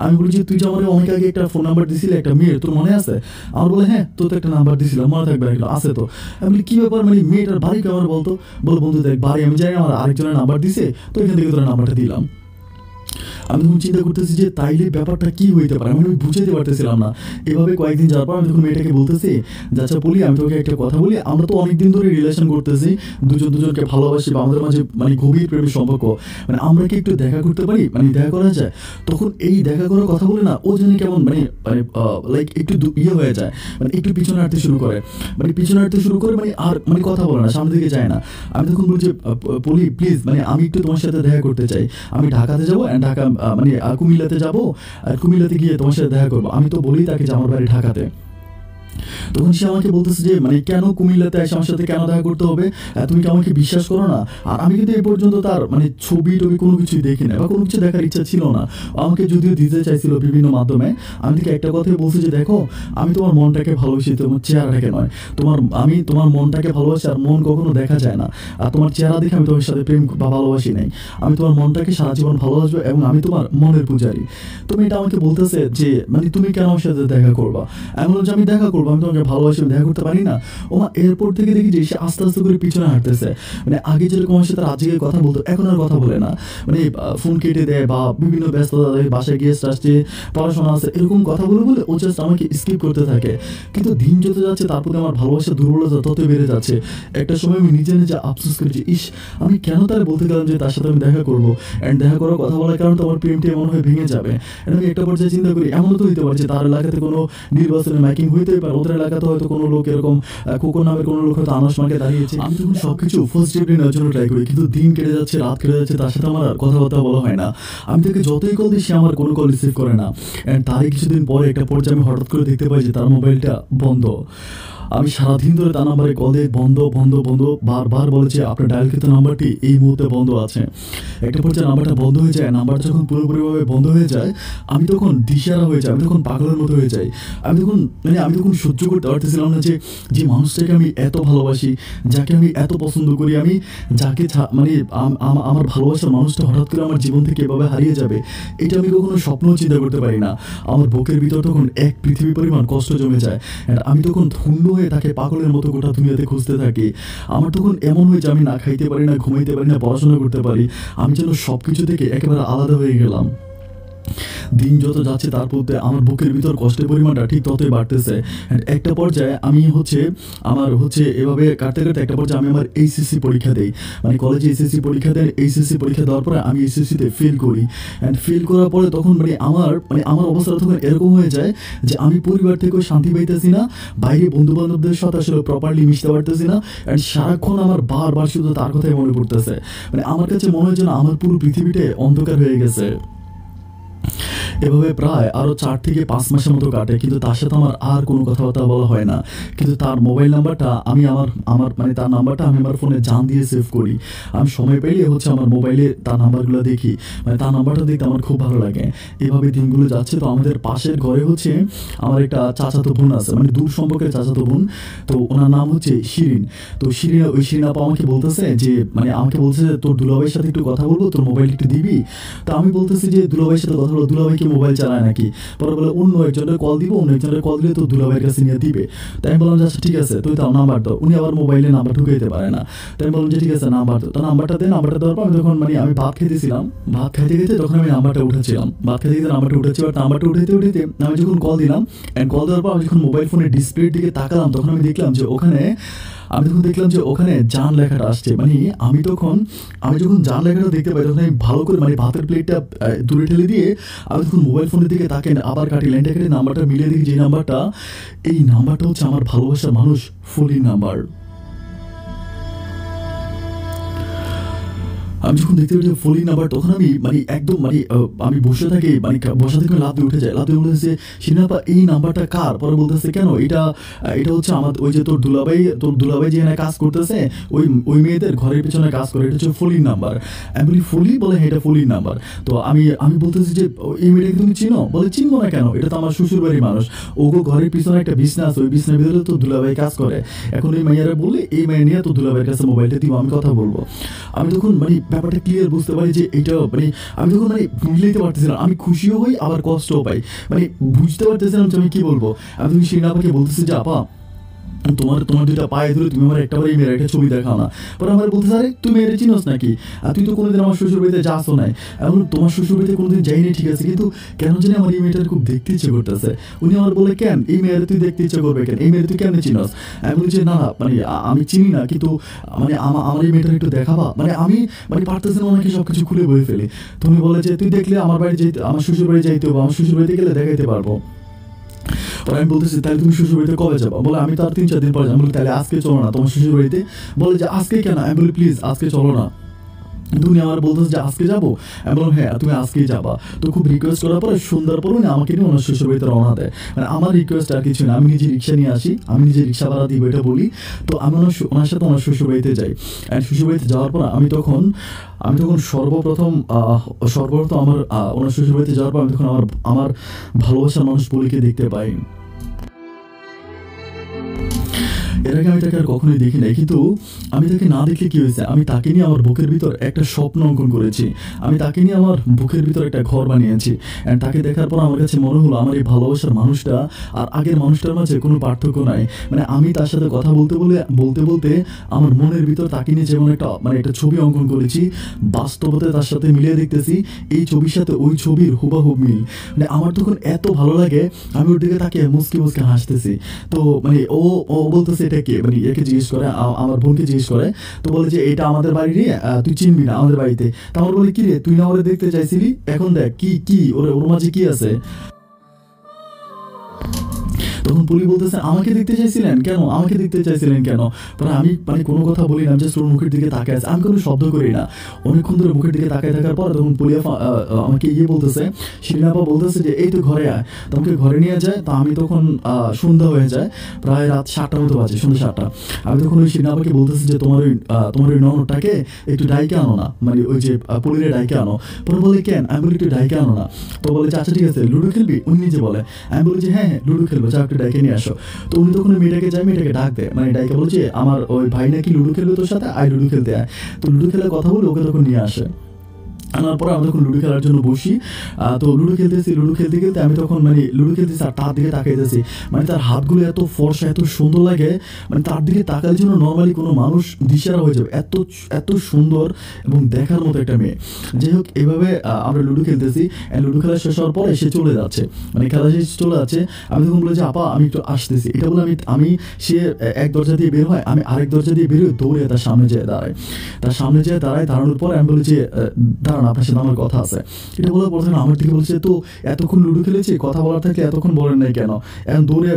আমি বলি যে তুই যে আমার অনেক আগে একটা ফোন নাম্বার দিয়েছিলি একটা মেয়ের, তোর মনে আছে? আমার বলে হ্যাঁ তোর তো একটা নাম্বার দিয়েছিলাম, মনে থাকবে না? আছে তো। আমি বলি কি ব্যাপার, মানে মেয়েটার বাড়ি কেমন বলতো? বলে বন্ধু দেখ বাড়ি আমি জানি, আমার আরেকজনের নাম্বার দিছে, তো এখান থেকে তোর নাম্বারটা দিলাম। আমি তখন চিন্তা করতেছি যে তাইলে ব্যাপারটা কি হইতে পারে, আমি বুঝাইতে পারতেছিলাম না। এভাবে কয়েকদিন যাওয়ার পর আমি তখন মেয়েটাকে বলতেছি যে আচ্ছা বলি আমি তোকে একটা কথা বলি, আমরা তো অনেকদিন ধরে রিলেশন করতেছি, দুজনকে ভালোবাসি বা আমাদের মাঝে মানে গভীর প্রেমের সম্পর্ক, মানে আমরা কি একটু দেখা করতে পারি, মানে দেখা করা যায়? তখন এই দেখা করার কথা বলে না ও জানি কেমন মানে মানে লাইক একটু হয়ে যায়, মানে একটু পিছনে হাঁটতে শুরু করে, মানে আর মানে কথা বলে না, সামনের দিকে যায় না। আমি তখন বলছি বলি প্লিজ মানে আমি একটু তোমার সাথে দেখা করতে চাই, আমি ঢাকাতে যাবো, ঢাকা মানে কুমিল্লাতে যাবো, আর কুমিল্লাতে গিয়ে তোমার সাথে দেখা করবো। আমি তো বলি তাকে যে আমার বাড়ি ঢাকাতে। তখন সে আমাকে বলতেছে যে মানে কেন কুমিল্লাতে এসে আমার সাথে কেন দেখা করতে হবে, তুমি কি আমাকে বিশ্বাস করো না? আর আমি কিন্তু এই পর্যন্ত তার মানে ছবি টবি কোনো কিছুই দেখি না বা কোনো কিছু দেখার ইচ্ছা ছিল না। আমাকে যদিও দিতে চাইছিল বিভিন্ন মাধ্যমে, আমি থেকে একটা কথাই বলছি যে দেখো আমি তোমার মনটাকে ভালোবাসি, তোমার চেহারাটাকে নয়। আমি তোমার মনটাকে ভালোবাসি, আর মন কখনো দেখা যায় না। আর তোমার চেহারা দেখে আমি তোমার সাথে প্রেম বা ভালোবাসি নাই, আমি তোমার মনটাকে সারা জীবন ভালোবাসবো এবং আমি তোমার মনের পূজারী। তুমি এটা আমাকে বলতেছে যে মানে তুমি কেন আমার সাথে দেখা করবা? আমি বলছি আমি দেখা করবো, আমি তোমাকে ভালোবাসি, দেখা করতে পারি না? ওমা এয়ারপোর্ট থেকে দেখি যে সে আস্তে আস্তে করে পিছনে হাঁটতেছে। মানে আগে যেরকম আমার সাথে আজকে কথা বলতো এখন আর কথা বলে না, মানে ফোন কেটে দেয় বা বিভিন্ন ব্যস্ততা দেয়, বাসায় গেস্ট আসছে, পড়াশোনা আছে, এরকম কথা বলে ও জাস্ট আমাকে স্কিপ করতে থাকে। কিন্তু দিন যত যাচ্ছে তার প্রতি আমার ভালোবাসার দুর্বলতা ততই বেড়ে যাচ্ছে। একটা সময় আমি নিজে আফসোস করেছি, ইস আমি কেন তার বলতে গেলাম যে তার সাথে আমি দেখা করবো, অ্যান্ড দেখা করার কথা বলার কারণ তো আমার প্রেমটি এমন হয়ে ভেঙে যাবে। আমি একটা পর্যায়ে চিন্তা করি এমনও তো হইতে পারে যে তার এলাকাতে কোনো নির্বাচনে মাইকিং হইতেই পারে, ওদের এলাকাতে হয়তো কোনো লোক এরকম খোকন নামের কোনো লোক হয়তো আনারস মার্কায় দাঁড়িয়েছে। আমি তখন সবকিছু ফার্স্ট ডে নেওয়ার জন্য ট্রাই করি, কিন্তু দিন কেটে যাচ্ছে, রাত কেটে যাচ্ছে, তার সাথে আমার কথাবার্তা বলা হয় না। আমি তাকে যতই কল দিই সে আমার কোনো কল রিসিভ করে না। অ্যান্ড তারই কিছুদিন পরে একটা পর্যায়ে আমি হঠাৎ করে দেখতে পাই যে তার মোবাইলটা বন্ধ। আমি সারাদিন ধরে তার নাম্বারে কল দিয়ে বন্ধ বন্ধ বন্ধ বারবার বলেছি আপনার ডায়ালকৃত নাম্বারটি এই মুহূর্তে বন্ধ আছে। একটা পর্যায়ে নাম্বারটা বন্ধ হয়ে যায়। নাম্বারটা যখন পুরোপুরিভাবে বন্ধ হয়ে যায় আমি তখন দিশেহারা হয়ে যাই, আমি তখন পাগলের মতো হয়ে যাই। আমি তখন সহ্য করতে পারতেছিলাম না যে মানুষটাকে আমি এত ভালোবাসি, যাকে আমি এত পছন্দ করি, আমি যাকে আমার ভালোবাসার মানুষটা হঠাৎ করে আমার জীবন থেকে এভাবে হারিয়ে যাবে, এটা আমি কখনো স্বপ্নও চিন্তা করতে পারি না। আমার বুকের ভিতর তখন এক পৃথিবী পরিমাণ কষ্ট জমে যায়। আমি তখন ধন্য হয়ে তাকে পাগলের মতো গোটা দুনিয়াতে খুঁজতে থাকি। আমার তখন এমন হয়ে যে আমি না খাইতে পারি না, ঘুমাইতে পারি না, পড়াশোনা করতে পারি, আমি যেন সব কিছু থেকে একেবারে আলাদা হয়ে গেলাম। দিন যত যাচ্ছে তার প্রতি আমার বুকের ভিতর কষ্টের পরিমাণটা ঠিক ততই বাড়তেছে। একটা পর্যায়ে আমি আমার এভাবে কাটতে কাটতে একটা পর্যায়ে আমি আমার এইচএসসি পরীক্ষা দিই, মানে কলেজে এইচএসসি পরীক্ষা দেয়। এইচএসসি পরীক্ষা দেওয়ার পরে আমি এইচএসসিতে ফেল করি। ফেল করার পরে তখন আমার অবস্থাটা তখন এরকম হয়ে যায় যে আমি পরিবার থেকেও শান্তি পাইতেছি না, বাইরে বন্ধু বান্ধবদের সাথে আসলে প্রপারলি মিশতে পারতেছি না। সারাক্ষণ আমার বারবার শুধু তার কথাই মনে পড়তেছে। আমার কাছে মনে হয় যেন আমার পুরো পৃথিবীটা অন্ধকার হয়ে গেছে। এভাবে প্রায় আরও 4 থেকে 5 মাসের মতো কাটে, কিন্তু তার সাথে আমার আর কোনো কথাবার্তা বলা হয় না। কিন্তু তার মোবাইল নাম্বারটা আমি তার নাম্বারটা আমি আমার ফোনে জান দিয়ে সেভ করি। আমি সময় পেলে আমার মোবাইলে তার নাম্বারগুলো দেখি, তার নাম্বারটা দেখতে আমার খুব ভালো লাগে। এভাবে দিনগুলো যাচ্ছে। তো আমাদের পাশের ঘরে আমার একটা চাচাতো বোন আছে, দূর সম্পর্কের চাচাতো বোন। তো ওনার নাম শিরিন। তো শিরিন আপা আমাকে বলতেছে যে তোর দুলাভাইয়ের সাথে একটু কথা বলবো, তোর মোবাইল একটু দিবি। তো আমি বলতেছি যে দুলাভাইয়ের সাথে কথা বলবো, দুলাভাই কি মোবাইল চালায় নাকি? পরে বলে অন্য একজনের কল দিব, অন্য একজনের কল দিলে তো দুলাভাইয়ের কাছে নিয়ে দিবে। তাই আমি বললাম যে আচ্ছা ঠিক আছে, তুই তাও নাম্বার দাও। উনি আবার মোবাইলে নাম্বার ঢুকাইতে পারে না। তাই আমি বললাম যে ঠিক আছে নাম্বার দাও। তো নাম্বারটা দেওয়ার পর আমি তখন আমি ভাত খাইতেছিলাম, ভাত খাইতে খাইতে তখন আমি নাম্বারটা উঠেছিলাম, নাম্বারটা উঠাইতে আমি যখন কল দিলাম, কল দেওয়ার পর আমি যখন মোবাইল ফোনের ডিসপ্লের দিকে তাকালাম, তখন আমি দেখলাম যে ওখানে জান লেখাটা আসছে। আমি যখন জান লেখাটা দেখতে পাই, তখন আমি ভালো করে ভাতের প্লেটটা দূরে ঠেলে দিয়ে আমি তখন মোবাইল ফোনের দিকে তাকে আবার কাটি, লাইনটা কেটে নাম্বারটা মিলিয়ে দেখি যে এই নাম্বারটা আমার ভালোবাসার মানুষ ফলির নাম্বার। আমি যখন দেখতে পাচ্ছি ফোন নাম্বার, তখন আমি একদম আমি বসে থাকি, বসা থেকে লাফ দিয়ে উঠে যায়। লাফ দিয়ে বলতেছে শিরিনাপা এই নাম্বারটা কার? পরে বলতেছে কেন, এটা আমার ওই যে তোর দুলাভাই যে কাজ করতেছে, ওই মেয়েদের ঘরের পেছনে কাজ করে, এটা হচ্ছে ফলির নাম্বার। আমি বলি ফলি? বলে হ্যাঁ এটা ফলির নাম্বার। তো আমি বলতেছি যে এই মেয়েটাকে তুমি চিনো? বলে চিনবো না কেন, এটা তো আমার শ্বশুর বাড়ির মানুষ, ওগো ঘরের পিছনে একটা বিছনা আছে, ওই বিছনার ভিতরে তো দুলাভাই কাজ করে। এখন এই মেয়েরা বললে এই মেয়ে নিয়ে তো দুলাভাইয়ের কাছে মোবাইলটা দিব, আমি কথা বলবো। আমি তখন ব্যাপারটা ক্লিয়ার বুঝতে পারি যে এইটা আমি তখন মিলাইতে পারতেছিলাম। আমি খুশিও হই আবার কষ্টও পাই, বুঝতে পারতেছিলাম যে আমি কি বলবো। আমি তখন শিরিন আপাকে বলতেছি যে আপা তোমার দুইটা পায়ে ধরে তুমি আমার একটাবারই মেয়ের একটা ছবি দেখাও না। পরে আমার বলতে আরে তুই মেয়েরে চিনোস নাকি? আর তুই তো কোনোদিন আমার শ্বশুর বাড়িতে যাসও নাই। আমি বললাম তোমার শ্বশুর বাড়িতে কোনোদিন যাইনি ঠিক আছে, কিন্তু কেন জানি আমার এই মেয়েটার খুব দেখতে ইচ্ছে করতেছে। উনি আমার বলে কেন এই মেয়েরে তুই দেখতে ইচ্ছে করবে কেন, এই মেয়েরে তুই কেমনে চিনোস? আমি বলি যে না আমি চিনি না, কিন্তু আমার এই মেয়েটার একটু দেখাবা। আমি পারতেছি না ওনাকে সবকিছু খুলে বয়ে ফেলি। তুমি বলে যে তুই দেখলে আমার শ্বশুর বাড়ি যাইতে হবে, আমার শ্বশুর বাড়িতে গেলে দেখাইতে পারবো। আমি বলতেছি তাহলে তুমি শ্বশুর বাড়িতে কবে যাবো? বলে আমি তো আর 3-4 দিন পরে যাবো। বলি তাহলে আজকে চলো না তোমার শ্বশুর বাড়িতে? বলে যে আজকে কেন? আমি বলি প্লিজ আজকে চলো না। তুমি আমার বলতেছো যে আজকে যাবো? আমি বললাম হ্যাঁ তুমি আজকেই যাবা। তো খুব রিকোয়েস্ট করার পরে সন্ধ্যার পর আমাকে নিয়ে ওনার শ্বশুর বাড়িতে রওনা দেয়। আমার রিকোয়েস্ট আর কিছু না, আমি নিজে রিক্সা নিয়ে আসি, আমি নিজে রিক্সা ভাড়া দিব এটা বলি। তো আমি ওনার সাথে ওনার শ্বশুর বাড়িতে যাই। শ্বশুর বাড়িতে যাওয়ার পর আমি তখন সর্বপ্রথম ওনার শ্বশুর বাড়িতে যাওয়ার পর আমি তখন আমার ভালোবাসার মানুষ বলিকে দেখতে পাই। এর আগে আমি তাকে আর কখনোই দেখি নাই, কিন্তু আমি তাকে না দেখলে কি হয়েছে, আমি তাকে নিয়ে আমার বুকের ভিতর একটা স্বপ্ন অঙ্কন করেছি। আমি তাকে নিয়ে আমার বুকের ভিতর একটা ঘর বানিয়েছি। অ্যান্ড তাকে দেখার পর আমার কাছে মনে হলো আমার এই ভালোবাসার মানুষটা আর আগের মানুষটার মাঝে কোনো পার্থক্য নাই। আমি তার সাথে কথা বলতে বলতে আমার মনের ভিতর তাকে নিয়ে যেমন একটা ছবি অঙ্কন করেছি, বাস্তবতায় তার সাথে মিলিয়ে দেখতেছি এই ছবির সাথে ওই ছবির হুবাহুব মিল। আমার তখন এত ভালো লাগে, আমি ওর দিকে তাকে মুসকি মুসকি হাসতেছি। তো ও বলতেছে এটা কে, একে জিজ্ঞেস করে, আমার বোনকে জিজ্ঞেস করে। তো বলে যে এটা আমাদের বাড়ি রে, তুই চিনবি না আমাদের বাড়িতে। তো আমার বলে কি রে তুই না ওরে দেখতে চাইছিলি, এখন দেখ কি ওর মাঝে কি আছে। তো তখন পুলি বলতেছে আমাকে দেখতে চাইছিলেন কেন, আমাকে দেখতে চাইছিলেন কেন? পরে আমি মানে কোনো কথা বলি না, আমি জাস্ট ওর মুখের দিকে তাকাই আছি, আমি কোনো শব্দ করি না। অনেকক্ষণ ধরে মুখের দিকে তাকায় থাকার পর তখন পুলি আমাকে বলতেছে, শিরিন আপা বলতেছে যে এই তো ঘরে আয়। তো আমাকে ঘরে নিয়ে যায়। তো আমি তখন সন্ধ্যা হয়ে যায়, প্রায় রাত 7টার মতো বাজে, সন্ধ্যা 7টা। আমি তখন ওই শিরিন আপাকে বলতেছি যে তোমার ওই ননদটাকে একটু ডাইকে আনো না, মানে ওই যে পুলিরে ডাইকে আনো। পরে বলে কেন? আমি বলি একটু ডাইকে আনো না। তো বলে যে আচ্ছা ঠিক আছে, লুডো খেলবি? উনি নিজে বলে। আমি বলি যে হ্যাঁ লুডো খেলবো, যা একটু ডাইকে নিয়ে আসো। তো উনি তখন মেয়েটাকে যায়, মেয়েটাকে ডাক দেয়, মানে ডাইকে বলে যে আমার ওই ভাই নাকি লুডো খেলবে তোর সাথে, আয় লুডো খেলতে আয়। তো লুডো খেলার কথা বলে ওকে তখন নিয়ে আসে। আনার পরে আমি তখন লুডো খেলার জন্য বসি। তো লুডো খেলতেছি, লুডো খেলতে খেলতে আমি তখন মানে লুডো খেলতেছি আর তার দিকে তাকাইতেছি, মানে তার হাতগুলো এত ফর্সা, এত সুন্দর লাগে, মানে তার দিকে তাকালে জন্য নর্মালি কোনো মানুষ দিশারা হয়ে যাবে, এত এত সুন্দর এবং দেখার মতো একটা মেয়ে। যাই হোক, এইভাবে আমরা লুডো খেলতেছি। লুডো খেলা শেষ হওয়ার পরে সে চলে যাচ্ছে, মানে খেলা শেষ চলে যাচ্ছে। আমি তখন বলে যে আপা আমি একটু আসতেছি, এটা বলে আমি সে এক দরজা দিয়ে বের হয়, আমি আরেক দরজা দিয়ে বের হয়ে দৌড়ে তার সামনে যেয়ে দাঁড়াই। তার সামনে যেয়ে দাঁড়ানোর পর আমি বলি যে আপনার সাথে আমার কথা আছে। এটা বলার পর আমার দিকে বলছে তো এতক্ষণ লুডো খেলেছি, কথা বলার থাকলে এতক্ষণ বলেন নাই কেন? এখন দৌড়ে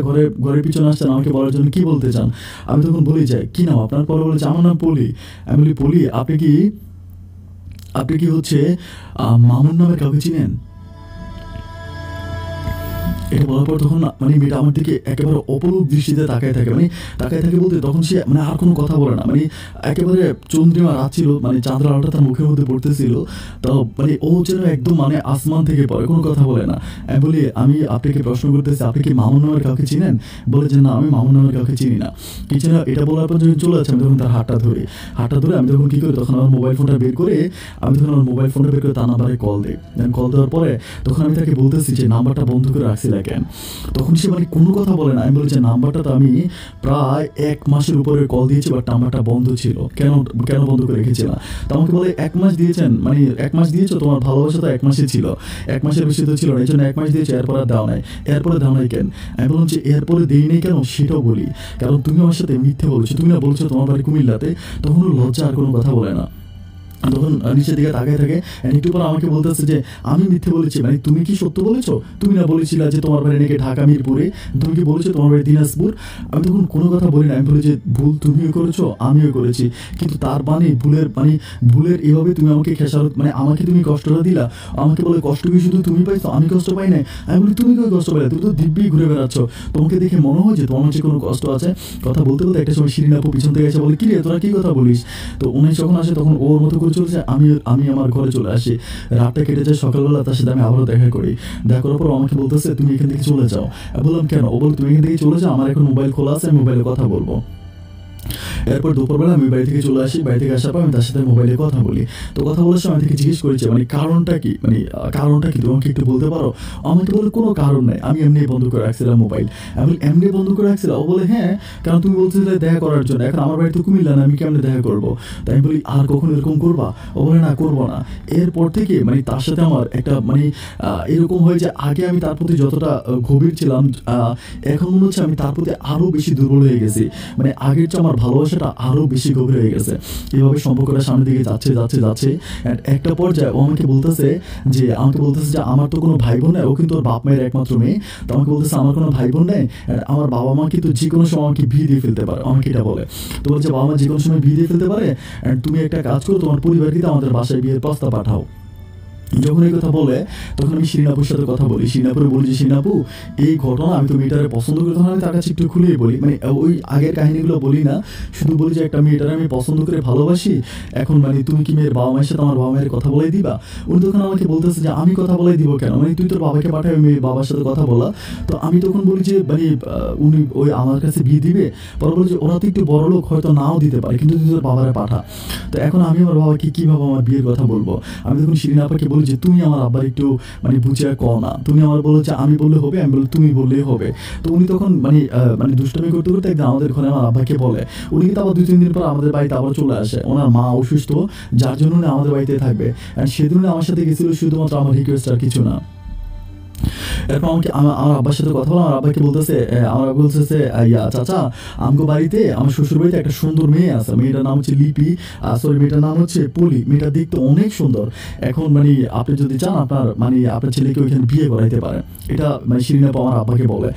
ঘরের পিছনে আসছেন আমাকে বলার জন্য, কি বলতে চান? আমি তখন বলি যে কি নাম আপনার? পরে বলেছে আমার নাম পলি। আমি বলি পলি আপনি কি হচ্ছে মামুন নামের কাউকে চিনেন? এটা বলার পর তখন মানে মেয়েটা আমার দিকে একেবারে অপলক দৃষ্টিতে তাকায় থাকে, মানে তাকায় থাকে বলতে তখন সে মানে আর কোনো কথা বলে না, মানে একেবারে চন্দ্রিমা রাত ছিল, মানে চাঁদের আলোটা তার মুখের মধ্যে পড়তেছিল। তো মানে ও যেন একদম মানে আসমান থেকে পড়ে, কোনো কথা বলে না। আমি বলি আমি আপনাকে প্রশ্ন করতেছি, আপনি কি মামুন নামের কাউকে চিনেন? বলে যে না আমি মামুন নামের কাউকে চিনি না। কিছু না, এটা বলার পর যখন চলে যাচ্ছে আমি তখন তার হাতটা ধরে আমি তখন কী করি, তখন আমার মোবাইল ফোনটা বের করে তার নাম্বারে কল দিই। কল দেওয়ার পরে তখন আমি তাকে বলতেছি যে নাম্বারটা বন্ধ করে রাখছি কেন? তখন সে মানে কোনো কথা বলে না। আমি বলি যে নাম্বারটা তো আমি প্রায় 1 মাসের উপরে কল দিয়েছি, বাট নাম্বারটা বন্ধ ছিল, কেন বন্ধ করে রেখেছিলাম? তো আমাকে বলে 1 মাস দিয়েছেন, মানে 1 মাস দিয়েছো, তোমার ভালোবাসা তো 1 মাসই ছিল, 1 মাসের বেশি তো ছিল না, এই জন্য 1 মাস দিয়েছো, এরপরে দাও নাই কেন? আমি বললাম যে এরপরে দেই নেই কেন সেটাও বলি, কারণ তুমি আমার সাথে মিথ্যে বলেছো, তুমি না বলছো তোমার বাড়ি কুমিল্লাতে। তখন লজ্জা আর কোনো কথা বলে না, তখন নিচের দিকে তাকায় থাকে। একটু পর আমাকে বলতেছে যে আমি মিথ্যে বলেছি, মানে তুমি কি সত্য বলেছো? তুমি না বলেছিলে যে তোমার বাড়ি নাকি ঢাকা মিরপুরে, তুমি কি বলেছো তোমার বাড়ি দিনাজপুর? আমি তখন কোনো কথা বলি না। আমি বলি যে ভুল তুমিও করেছো, আমিও করেছি, কিন্তু তার ভুলের এভাবে তুমি আমাকে খেসারত, মানে আমাকে তুমি কষ্টটা দিলা। আমাকে বলে কষ্ট কি শুধু তুমি পাইছো, আমি কষ্ট পাই নাই? আমি বলি তুমি কেউ কষ্ট পাইলে, তুমি তো দিব্যি ঘুরে বেড়াচ্ছ, তোমাকে দেখে মনে হয় যে তোমার মাঝে কোনো কষ্ট আছে। কথা বলতে বলতে একটা সময় শিরিন আপু পিছন থেকে এসে বলে কি রে তোরা কি কথা বলিস? তো উনি যখন আসে তখন ওর মতো চলছে, আমি আমার ঘরে চলে আসি। রাতটা কেটে যায়, সকালবেলা তার সাথে আমি আবারও দেখা করি। দেখা করার পর আমাকে বলতেছে তুমি এখান থেকে চলে যাও। বললাম কেন? ও বল তুমি এখান থেকে চলে যাও, আমার এখন মোবাইল খোলা আছে, আমি মোবাইলে কথা বলবো। এরপর দুপুরবেলা আমি বাড়ি থেকে চলে আসি। বাড়ি থেকে আসার পর আমি তার সাথে মোবাইলে কথা বলি। তো কথা বলার সময় আমি থেকে জিজ্ঞেস করেছি মানে কারণটা কি, তুমি আমাকে একটু বলতে পারো? আমাকে বলে কোনো কারণ নাই, আমি এমনি বন্ধ করে রাখছিলাম মোবাইল। আমি এমনি বন্ধ করে রাখছিলাম? ও বলে হ্যাঁ, কারণ তুমি বলছিলে দেখা করার জন্য, এখন আমার বাড়িতে কুমিল্লা না, আমি কেমনে দেখা করবো? তাই আমি বলি আর কখন এরকম করবা? ও বলে না করবো না। এরপর থেকে মানে তার সাথে আমার একটা মানে এরকম হয় যে আগে আমি তার প্রতি যতটা গভীর ছিলাম, এখন মনে হচ্ছে আমি তার প্রতি আরও বেশি দুর্বল হয়ে গেছি, মানে আগের চেয়ে আমার ভালোবাসাটা আরও বেশি গভীর হয়ে গেছে। এভাবে সম্পর্কটা সামনের দিকে যাচ্ছে। একটা পর্যায়ে ও আমাকে বলতেছে যে আমার তো কোনো ভাই বোন নেই, ও কিন্তু ওর বাপ মায়ের একমাত্র মেয়ে। তো আমাকে বলতেছে আমার কোনো ভাই বোন নেই, আমার বাবা মা কিন্তু যে কোনো সময় আমাকে বিয়ে দিয়ে ফেলতে পারে, আমাকে এটা বলে। তো বলছে বাবা মা যে কোনো সময় বিয়ে দিয়ে ফেলতে পারে, তুমি একটা কাজ করো, তোমার পরিবারকে আমাদের বাসায় বিয়ের প্রস্তাব পাঠাও। যখন এই কথা বলে তখন আমি শিরিন আপুর সাথে কথা বলি। শিরিন আপুর বলি যে শিরিন আপু এই ঘটনা, আমি তো মেয়েটারে পছন্দ করি। তখন আমি তার কাছে একটু খুলেই বলি, মানে ওই আগের কাহিনীগুলো বলি না, শুধু বলি যে একটা মেয়েটারে আমি পছন্দ করে ভালোবাসি, এখন মানে তুমি কি মেয়ের বাবা মায়ের সাথে আমার বাবা মায়ের কথা বলাই দিবা? উনি তখন আমাকে বলতেছে যে আমি কথা বলাই দিব কেন, মানে তুই তোর বাবাকে পাঠাবি মেয়ের বাবার সাথে কথা বলা। তো আমি তখন বলি যে মানে উনি ওই আমার কাছে বিয়ে দিবে। পরে বলি যে ওরা তো একটু বড় লোক, হয়তো নাও দিতে পারে, কিন্তু তুই তোর বাবারে পাঠা। তো এখন আমি আমার বাবাকে কীভাবে আমার বিয়ের কথা বলবো? আমি তখন শিরিন আপাকে বলি যে তুমি আমার আব্বার একটু মানে বুঝিয়ে কও না, তুমি আমার বলো যে আমি বললে হবে, আমি বলি তুমি বললেই হবে। তো উনি তখন মানে দুষ্টামি করতে করতে একদিন আমাদের ঘরে আমার আব্বাকে বলে। উনি কিন্তু আবার 2-3 দিন পর আমাদের বাড়িতে আবার চলে আসে। ওনার মা অসুস্থ, যার জন্য উনি আমাদের বাড়িতে থাকবে। সেদিন আমার সাথে গেছিল শুধুমাত্র আমার রিকোয়েস্ট, আর কিছু না। এরপর আমাকে আমার আব্বার সাথে কথা বলে আমার আব্বাকে বলতেছে আমার আব্বা বলতেছে ইয়া চাচা আমগো বাড়িতে আমার শ্বশুর বাড়িতে একটা সুন্দর মেয়ে আছে, মেয়েটার নাম হচ্ছে লিপি, সরি মেয়েটার নাম হচ্ছে পলি, মেয়েটা দেখতে অনেক সুন্দর। এখন মানে আপনি যদি চান আপনার ছেলেকে ওইখানে বিয়ে করাইতে পারেন। এটা মানে শিরিন আপা আমার আব্বাকে বলে।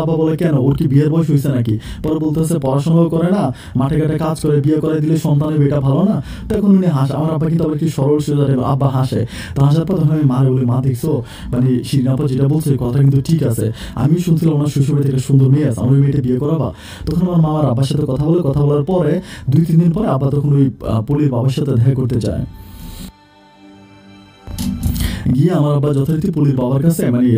আব্বা বলে কেন, ওর কি বিয়ের বয়স হয়েছে নাকি? পরে বলতেছে পড়াশোনাও করে না, মাঠে ঘাটে কাজ করে, বিয়ে করে দিলে সন্তানের বেটা ভালো না। তখন উনি হাসে, আমার আব্বা কিন্তু আবার কি সরল সোজা, আব্বা হাসে। তো হাসার পর তখন আমি মারে বলি, মা দেখছো মানে শিরিন আপা যেটা বলছে কথা কিন্তু ঠিক আছে, আমি শুনছিলাম ওনার শ্বশুরবাড়ি থেকে সুন্দর মেয়ে আছে, আমার ওই মেয়েটা বিয়ে করাবা। তখন আমার মামার আব্বার সাথে কথা বলার পরে 2-3 দিন পরে আব্বা তখন ওই পলির বাবার সাথে দেখা করতে যায়। গিয়ে আমার আব্বা যথারীতি পলির বাবার কাছে মানে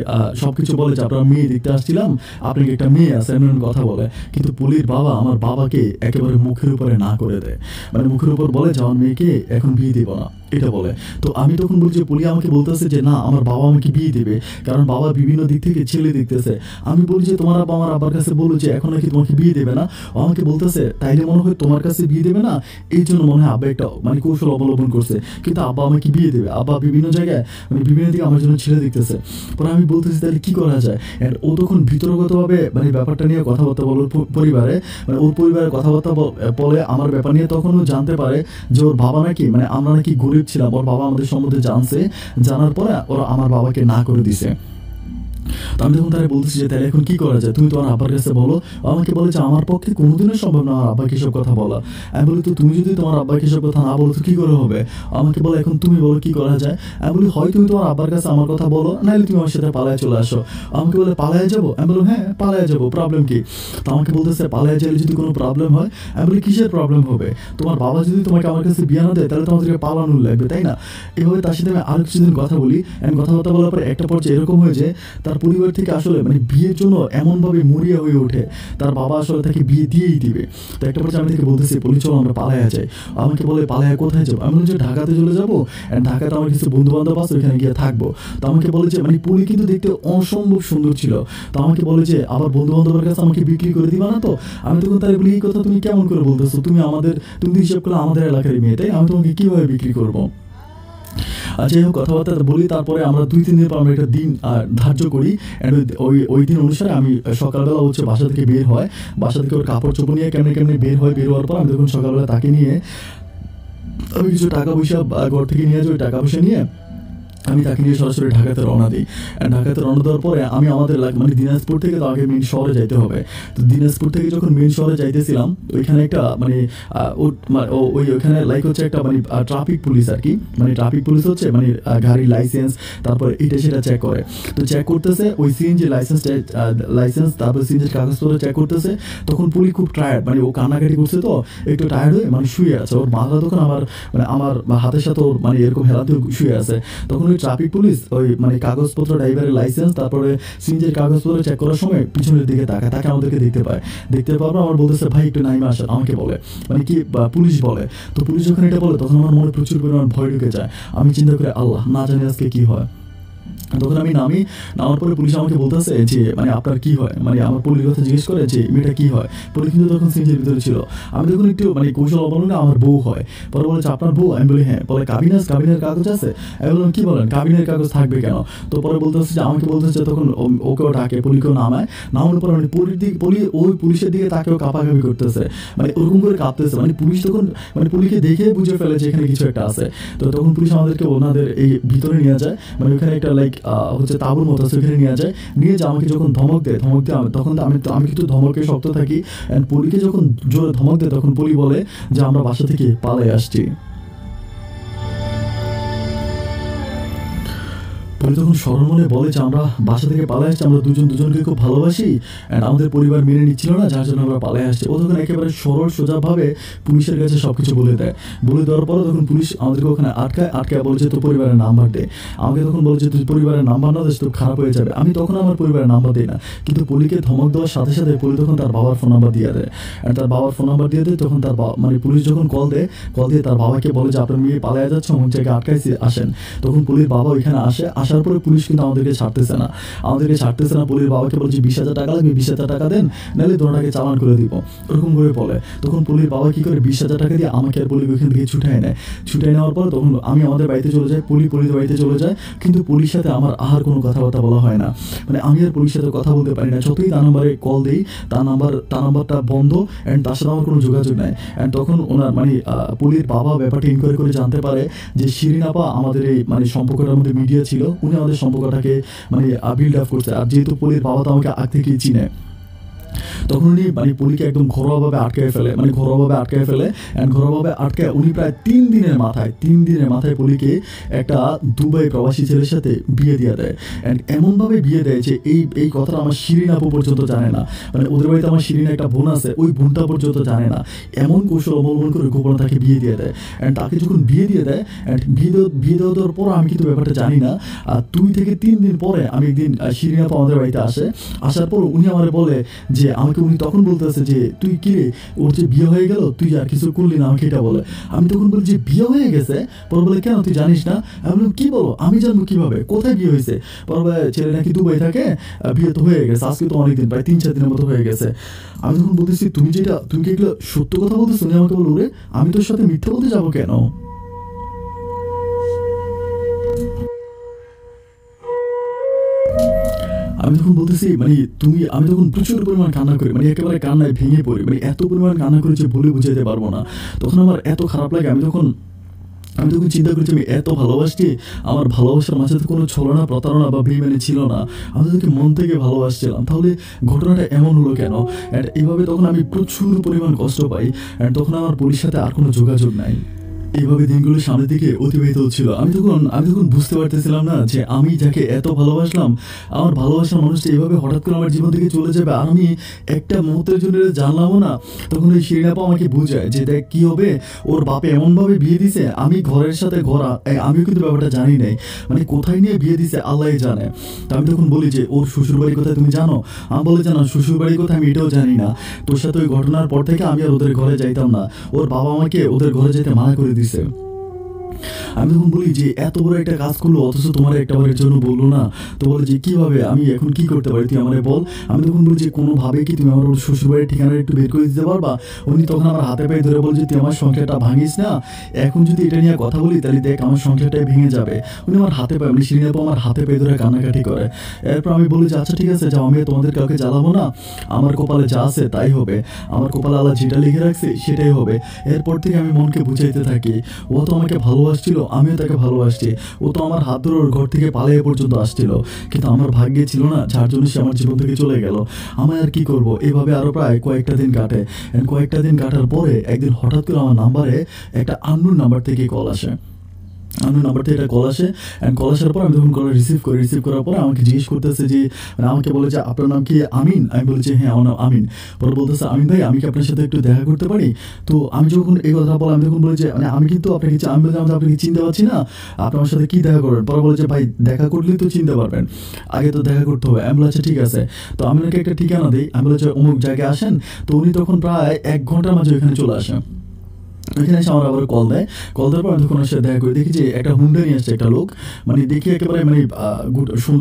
সবকিছু বলে যে আপনার মেয়ে দেখতে আসছিলাম, আপনাকে একটা মেয়ে আছে এমন কথা বলে। কিন্তু পলির বাবা আমার বাবাকে একেবারে মুখের উপরে না করে দেয়, মানে মুখের উপর বলে যে আমার মেয়েকে এখন বিয়ে দিব না, এটা বলে। তো আমি তখন বলছি, পলি আমাকে বলতেছে যে না আমার বাবা আমাকে বিয়ে দেবে, কারণ বাবা বিভিন্ন দিক থেকে ছেলে দেখতেছে। আমি বলি যে তোমার আব্বা আমার আব্বার কাছে বলো যে এখন নাকি তোমাকে বিয়ে দেবে না। আমাকে বলতেছে তাইলে মনে হয় তোমার কাছে বিয়ে দেবে না, এই জন্য মনে হয় আব্বা একটা মানে কৌশল অবলম্বন করছে, কিন্তু আব্বা আমাকে বিয়ে দেবে। আব্বা বিভিন্ন জায়গায় মানে বিভিন্ন দিকে আমার জন্য ছেলে দেখতেছে। পরে আমি বলতেছি তাহলে কি করা যায়। অ্যান্ড ও তখন ভিতরগতভাবে মানে ব্যাপারটা নিয়ে কথাবার্তা বলো পরিবারে, মানে ওর পরিবারের কথাবার্তা বলে আমার ব্যাপার নিয়ে। তখন ও জানতে পারে যে ওর বাবা নাকি মানে আমরা নাকি গরিব ছিলাম, ওর বাবা আমাদের সম্বন্ধে জানছে, জানার পরে ওরা আমার বাবাকে না করে দিছে। তো আমি তখন তারা বলতেছি যে তাহলে এখন কি করা যায়, তুমি তোমার আব্বার কাছে বলো। আমাকে বলে যে আমার পক্ষে কোনোদিনই সম্ভব না আমার আব্বাকে এসব কথা বলা। আমি বলি তো তুমি যদি তোমার আব্বাকে এসব কথা না বলো তো কী করে হবে। আমাকে বলে এখন তুমি বলো কি করা যায়। আমি বলি হয় তুমি তোমার আব্বার কাছে আমার কথা বলো, নাহলে তুমি আমার সাথে পালায় চলে আসো। আমাকে বলে পালায় যাবো। আমি বললাম হ্যাঁ পালায় যাবো, প্রবলেম কি। তো আমাকে বলতেছে পালায় গেলে যদি কোনো প্রবলেম হয়। আমি বলি কিসের প্রবলেম হবে, তোমার বাবা যদি তোমাকে আমার কাছে বিয়ে না দেয় তাহলে তোমাদেরকে পালানোর লাগবে, তাই না। এভাবে তার সাথে আমি আরও কিছুদিন কথা বলি। অ্যান্ড কথাবার্তা বলার পরে একটা পর্যায়ে এরকম হয়ে যায় তার পরিবার থেকে আসলে মানে বিয়ের জন্য এমনভাবে মরিয়া হয়ে ওঠে, তার বাবা আসলে তাকে বিয়ে দিয়েই দিবে। তো একটা পর্যায়ে আমি থেকে বলতেছি বলি চলো আমরা পালায়া যাই। আমাকে বলে পালায়া কোথায় যাবো। আমি বলি যে ঢাকাতে চলে যাবো, অ্যান্ড ঢাকাতে আমার কিছু বন্ধু বান্ধব আছে, ওইখানে গিয়ে থাকবো। তো আমাকে বলে যে মানে পুলি কিন্তু দেখতে অসম্ভব সুন্দর ছিল। তো আমাকে বলে যে আবার বন্ধু বান্ধবের কাছে আমাকে বিক্রি করে দিবা না তো। আমি তখন তাই বলি এই কথা তুমি কেমন করে বলতেছো, তুমি তো হিসাব করলে আমাদের এলাকার মেয়ে, তাই আমি তোমাকে কীভাবে বিক্রি করবো। যাই হোক কথাবার্তা বলি। তারপরে আমরা 2-3 দিন পর আমরা একটা দিন ধার্য করি। অ্যান্ড ওই দিন অনুসারে আমি সকালবেলা হচ্ছে বাসা থেকে বের হয়, বাসা থেকে ওর কাপড় চোপড় নিয়ে কেমনি বের হওয়ার পর আমি তখন সকালবেলা তাকে নিয়ে আমি কিছু টাকা পয়সা ঘর থেকে নিয়ে যাই। ওই টাকা পয়সা নিয়ে আমি তাকে নিয়ে সরাসরি ঢাকাতে রওনা দিই। ঢাকাতে রওনা দেওয়ার পরে আমি আমাদের মানে দিনাজপুর থেকে তো আগে মেন শহরে যাইতে হবে। তো দিনাজপুর থেকে যখন মেন শহরে যাইতেছিলাম ওইখানে একটা মানে ওইখানে লাইক হচ্ছে একটা মানে ট্রাফিক পুলিশ আর কি, মানে ট্রাফিক পুলিশ হচ্ছে মানে গাড়ির লাইসেন্স তারপরে এটা সেটা চেক করে। তো চেক করতেছে ওই সিএনজি লাইসেন্স তারপরে সিএনজির কাগজপত্র চেক করতেছে। তখন পুলিশ খুব টায়ার্ড, মানে ও কান্নাকাটি করছে, তো একটু টায়ার্ড হয়ে মানে শুয়ে আছে। ওর মাথা তখন আমার হাতের সাথে ওর মানে এরকম হেলাতে শুয়ে আছে। তখন ওই ট্রাফিক পুলিশ ওই মানে কাগজপত্র, ড্রাইভারের লাইসেন্স তারপরে সিএনজির কাগজপত্র চেক করার সময় পিছনের দিকে তাকে আমাদেরকে দেখতে পারবো। আমার বলতেছে ভাই একটু নাইমা আসেন, আমাকে বলে মানে কি পুলিশ বলে। তো পুলিশ যখন এটা বলে তখন আমার মনে প্রচুর পরিমাণ ভয় ঢুকে যায়। আমি চিন্তা করি আল্লাহ না জানি আজকে কি হয়। তখন আমি নামার পরে পুলিশ আমাকে বলতেছে যে মানে আপনার কি হয়, মানে আমার পুলিশের কথা জিজ্ঞেস করে যে মেয়েটা কি হয়। পুলিশ কিন্তু তখন সিএনজির ভিতরে ছিল। আমি তখন একটু মানে কৌশল অবলম্বনে আমার বউ হয়। পরে বলেছে আপনার বউ। আমি বলি হ্যাঁ। বলে কাবিনের কাগজ আছে। আমি বললাম কি বলেন, কাবিনের কাগজ থাকবে কেন। তো পরে বলতেছে যে আমাকে বলতেছে তখন ওকেও ডাকে, পুলিকেও নামানোর পরে মানে ওই পুলিশের দিকে তাকেও কাঁপাকাঁপি করতেছে, মানে ওরকম করে কাঁপতেছে। মানে পুলিশ তখন মানে পুলিশকে দেখে বুঝে ফেলে যে এখানে কিছু একটা আছে। তো তখন পুলিশ আমাদেরকে ওনাদের এই ভিতরে নিয়ে যায়, মানে ওখানে একটা লাইক হচ্ছে তাঁবুর মতো আছে, ওখানে নিয়ে যায় আমাকে যখন ধমক দেয় তখন আমি কিন্তু ধমকে শক্ত থাকি। অ্যান্ড পুলিকে যখন জোরে ধমক দেয় তখন পুলি বলে যে আমরা বাসা থেকে পালাই আসছি। পরে তখন স্মরণ মনে বলে যে আমরা বাসা থেকে পালাই আসছি, আমরা দুজনকে খুব ভালোবাসি, অ্যান্ড আমাদের পরিবার মেনে নিচ্ছিল না, যার জন্য আমরা পালাই আসছি। ও তখন একেবারে সরল সোজাভাবে পুলিশের কাছে সব কিছু বলে দেওয়ার পরে তখন পুলিশ আমাদেরকে ওখানে আটকায় বলছে তোর পরিবারের নাম্বার দে। আমাকে তখন বলছে তুই পরিবারের নাম্বার না দিস তো খারাপ হয়ে যাবে। আমি তখন আমার পরিবারের নাম্বার দিই না, কিন্তু পুলিশকে ধমক দেওয়ার সাথে সাথে পুলিশ তখন তার বাবার ফোন নাম্বার দিয়ে দেয়। অ্যান্ড তার বাবার ফোন নাম্বার দিয়ে দেয়। তখন তার মানে পুলিশ যখন কল দিয়ে তার বাবাকে বলে যে আপনার মেয়ে পালায় যাচ্ছে, অমুক জায়গায় আটকাইছে আসেন। তখন পুলিশ বাবা ওইখানে আসে। আসার পরে পুলিশ কিন্তু আমাদেরকে ছাড়তেছে না, পুলির বাবাকে বলছে 20,000 টাকা লাগবে, 20,000 টাকা দেন, নাহলে তোমাকে চালান করে দিব, এরকম করে বলে। তখন পুলির বাবা কি করে 20,000 টাকা দিয়ে আমাকে আর পুলিকে ওখান থেকে ছুটাই নেওয়ার পর তখন আমি আমাদের বাড়িতে চলে যাই, পুলির বাড়িতে চলে যায়, কিন্তু পুলির সাথে আমার আর কোনো কথাবার্তা বলা হয় না, মানে আমি আর পুলিশের সাথে কথা বলতে পারি না। যতই তার নাম্বারে কল দিই, তার নাম্বারটা বন্ধ, অ্যান্ড তার সাথে আমার কোনো যোগাযোগ নাই। অ্যান্ড তখন ওনার মানে পুলির বাবা ব্যাপারটা ইনকোয়ারি করে জানতে পারে যে শিরিন আপা আমাদের এই মানে সম্পর্কটার মধ্যে মিডিয়া ছিল, উনি আমাদের সম্পর্কটাকে মানে বিল্ড আপ করছে। আর যেহেতু পুলির বাবা তো আমাকে আগ থেকেই চিনে, তখন উনি মানে পুলিকে একদম ঘরোয়াভাবে আটকায় ফেলে, অ্যান্ড ঘরোয়াভাবে আটকায় উনি প্রায় 3 দিনের মাথায় পুলিকে একটা দুবাই প্রবাসী ছেলের সাথে বিয়ে দিয়ে দেয়। অ্যান্ড এমনভাবে বিয়ে দেয় যে এই কথাটা আমার শিরিন আপু পর্যন্ত জানে না, মানে ওদের বাড়িতে আমার শিরিন একটা বোন আছে, ওই বোনটা পর্যন্ত জানে না। এমন কৌশল অবলম্বন করে গোপনে তাকে বিয়ে দিয়ে দেয়। অ্যান্ড তাকে যখন বিয়ে দিয়ে দেয়, অ্যান্ড বিয়ে দেওয়ার পর আমি কিন্তু ব্যাপারটা জানি না। আর 2 থেকে 3 দিন পরে আমি একদিন শিরিন আপু আমাদের বাড়িতে আসার পর উনি আমার বলে যে আমাকে উনি তখন বলতেছে যে তুই কি রে, ওর যে বিয়ে হয়ে গেল, তুই আর কিছু করলি না, আমাকে এটা বলে। আমি তখন বলি যে বিয়ে হয়ে গেছে, পরে বলে কেন তুই জানিস না? আমি বললাম কি বলো, আমি জানবো কিভাবে, কোথায় বিয়ে হয়েছে? পরে বলে ছেলে নাকি দুবাই থাকে, বিয়ে তো হয়ে গেছে, আজকে তো অনেকদিন, প্রায় 3-4 দিনের মতো হয়ে গেছে। আমি তখন বলতেছি তুমি কি এগুলো সত্য কথা বলতেছো? উনি আমাকে বলো রে আমি তোর সাথে মিথ্যা বলতে যাবো কেন? আমি তখন বলতেছি মানে আমি তখন প্রচুর পরিমাণ কান্না করি, মানে একেবারে কান্নায় ভেঙে পড়ি, মানে এত পরিমাণ কান্না করি যে বলে বুঝাইতে পারবো না। তখন আমার এত খারাপ লাগে, আমি তখন চিন্তা করছি আমি এত ভালোবাসছি, আমার ভালোবাসার মাঝে তো কোনো ছলনা, প্রতারণা বা বেইমানি ছিল না, আমি তাদেরকে মন থেকে ভালোবাসছিলাম, তাহলে ঘটনাটা এমন হলো কেন? অ্যান্ড এইভাবে তখন আমি প্রচুর পরিমাণ কষ্ট পাই, অ্যান্ড তখন আমার পুলিশের সাথে আর কোনো যোগাযোগ নাই। এইভাবে দিনগুলো সামনের দিকে অতিবাহিত হচ্ছিল। আমি তখন বুঝতে পারতেছিলাম না যে আমি যাকে এত ভালোবাসলাম, আমার ভালোবাসার মানুষটা এইভাবে হঠাৎ করে আমার জীবন থেকে চলে যাবে, আর আমি একটা মুহূর্তের জন্য জানলামও না। তখন ওই শিরিন আপা আমাকে বুঝায় যে দেখ কি হবে, ওর বাপে এমনভাবে বিয়ে দিছে, আমি ঘরের সাথে আমিও কিন্তু ব্যাপারটা জানি নাই, মানে কোথায় নিয়ে বিয়ে দিছে আল্লাহই জানে। তো আমি তখন বলি যে ওর শ্বশুরবাড়ি কোথায় তুমি জানো? আমি বলে জানো শ্বশুরবাড়ি কোথায় আমি এটাও জানি না, তোর সাথে ওই ঘটনার পর থেকে আমি আর ওদের ঘরে যাইতাম না, ওর বাবা আমাকে ওদের ঘরে যেতে মানা করে দিছে। আমি তখন বলি যে এত বড় একটা কাজ করলো অথচ তোমার একটাবারের জন্য বললো না। তো বলে যে কিভাবে, আমি এখন কি করতে পারি তুই আমারে বল। আমি তখন বলি যে কোনোভাবে কি তুমি আমার ওর শ্বশুরবাড়ির ঠিকানা একটু বের করে দিতে পারবা? উনি তখন আমার হাতে পায়ে ধরে বলে যে তুই আমার সংসারটা ভাঙিস না, এখন যদি এটা নিয়ে কথা বলি তাহলে দেখ আমার সংসারটাই ভেঙে যাবে। উনি আমার হাতে পায়ে, মানে শিরিন আপু আমার হাতে পায়ে ধরে কান্নাকাটি করে। এরপর আমি বলি যে আচ্ছা ঠিক আছে যাও, আমি তোমাদের কাউকে জ্বালাবো না, আমার কপালে যা আছে তাই হবে, আমার কপালে আল্লাহ যেটা লিখে রাখছে সেটাই হবে। এরপর থেকে আমি মনকে বুঝাইতে থাকি ও তো আমাকে ভালোবাসছিল, আমিও তাকে ভালোবাসছি, ও তো আমার হাত ধরে ওর ঘর থেকে পালিয়ে পর্যন্ত আসছিল, কিন্তু আমার ভাগ্যে ছিল না যার জন্য সে আমার জীবন থেকে চলে গেল। আমি আর কি করব? এভাবে আরও প্রায় কয়েকটা দিন কাটে। কয়েকটা দিন কাটার পরে একদিন হঠাৎ করে আমার নাম্বারে একটা আননোন নাম্বার থেকে কল আসে। এটা কল আসে, অ্যান্ড কল আসার পর আমি তখন কল রিসিভ করার পর আমাকে জিজ্ঞেস করতেছে যে মানে আমাকে বলে যে আপনার নাম কি আমিন? আমি বলেছি হ্যাঁ আমার নাম আমিন। পরে বলতেছে আমিন ভাই আমি কি আপনার সাথে একটু দেখা করতে পারি? তো আমি যখন এই কথা বলে আমি তখন বলি যে মানে আমি কিন্তু আপনাকে আমি বলছি আপনাকে চিনতে পারছি না, আপনি আমার সাথে কী দেখা করবেন? পরে বলে যে ভাই দেখা করলেই তো চিনতে পারবেন, আগে তো দেখা করতে হবে। আমি বলে আচ্ছা ঠিক আছে। তো আমি ওনাকে একটা ঠিকানা দিই, আমি বলে যে অমুক জায়গায় আসেন। তো উনি তখন প্রায় 1 ঘন্টার মাঝে ওইখানে চলে আসেন। ওইখানে এসে আমার আবার কল দেয়, কল দেওয়ার পর আমি তখন ওর সাথে দেখা করে দেখি যে একটা হুন্ডা নিয়ে আসছে একটা লোক, মানে দেখি একেবারে মানে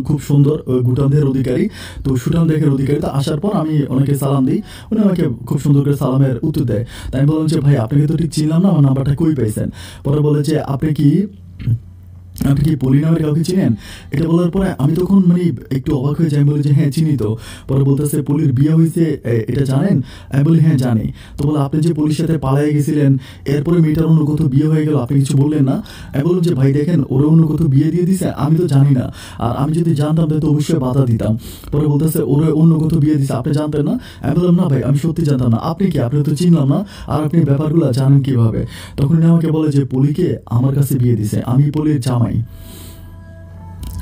খুব সুন্দর গুটামদের অধিকারী, তো সুঠামদের অধিকারী। তো আসার পর আমি ওনাকে সালাম দিই, উনি আমাকে খুব সুন্দর করে সালামের উত্তর দেয়। তাই আমি বললাম যে ভাই আপনাকে তো ঠিক চিনলাম না, আমার নাম্বারটা কই পাইছেন? পরে বলে যে আপনি কি পলি নামের কাউকে চিনেন? এটা বলার পরে আমি তখন মানে একটু অবাক হয়ে যাই, বলি যে হ্যাঁ চিনি তো। পরে বলতেছে পলির বিয়ে হয়েছে এটা জানেন? আমি বলি হ্যাঁ জানি। তো বলে আপনি যে পলির সাথে পালিয়ে গেছিলেন, এরপরে মেয়েটার অন্য কোথাও বিয়ে হয়ে গেল, আপনি কিছু বললেন না? আমি বললাম যে ভাই দেখেন ওরা অন্য কোথাও বিয়ে দিয়ে দিছে, আমি তো জানি না, আর আমি যদি জানতাম তাহলে তো অবশ্যই বাধা দিতাম। পরে বলতেছে ওরা অন্য কোথাও বিয়ে দিছে, আপনি জানতেন না? আমি বললাম না ভাই আমি সত্যি জানতাম না। আপনি কি, আপনি তো চিনলাম না, আর আপনি ব্যাপারগুলো জানেন কিভাবে? তখন আমাকে বলে যে পলিকে আমার কাছে বিয়ে দিছে, আমি পলির জামাই।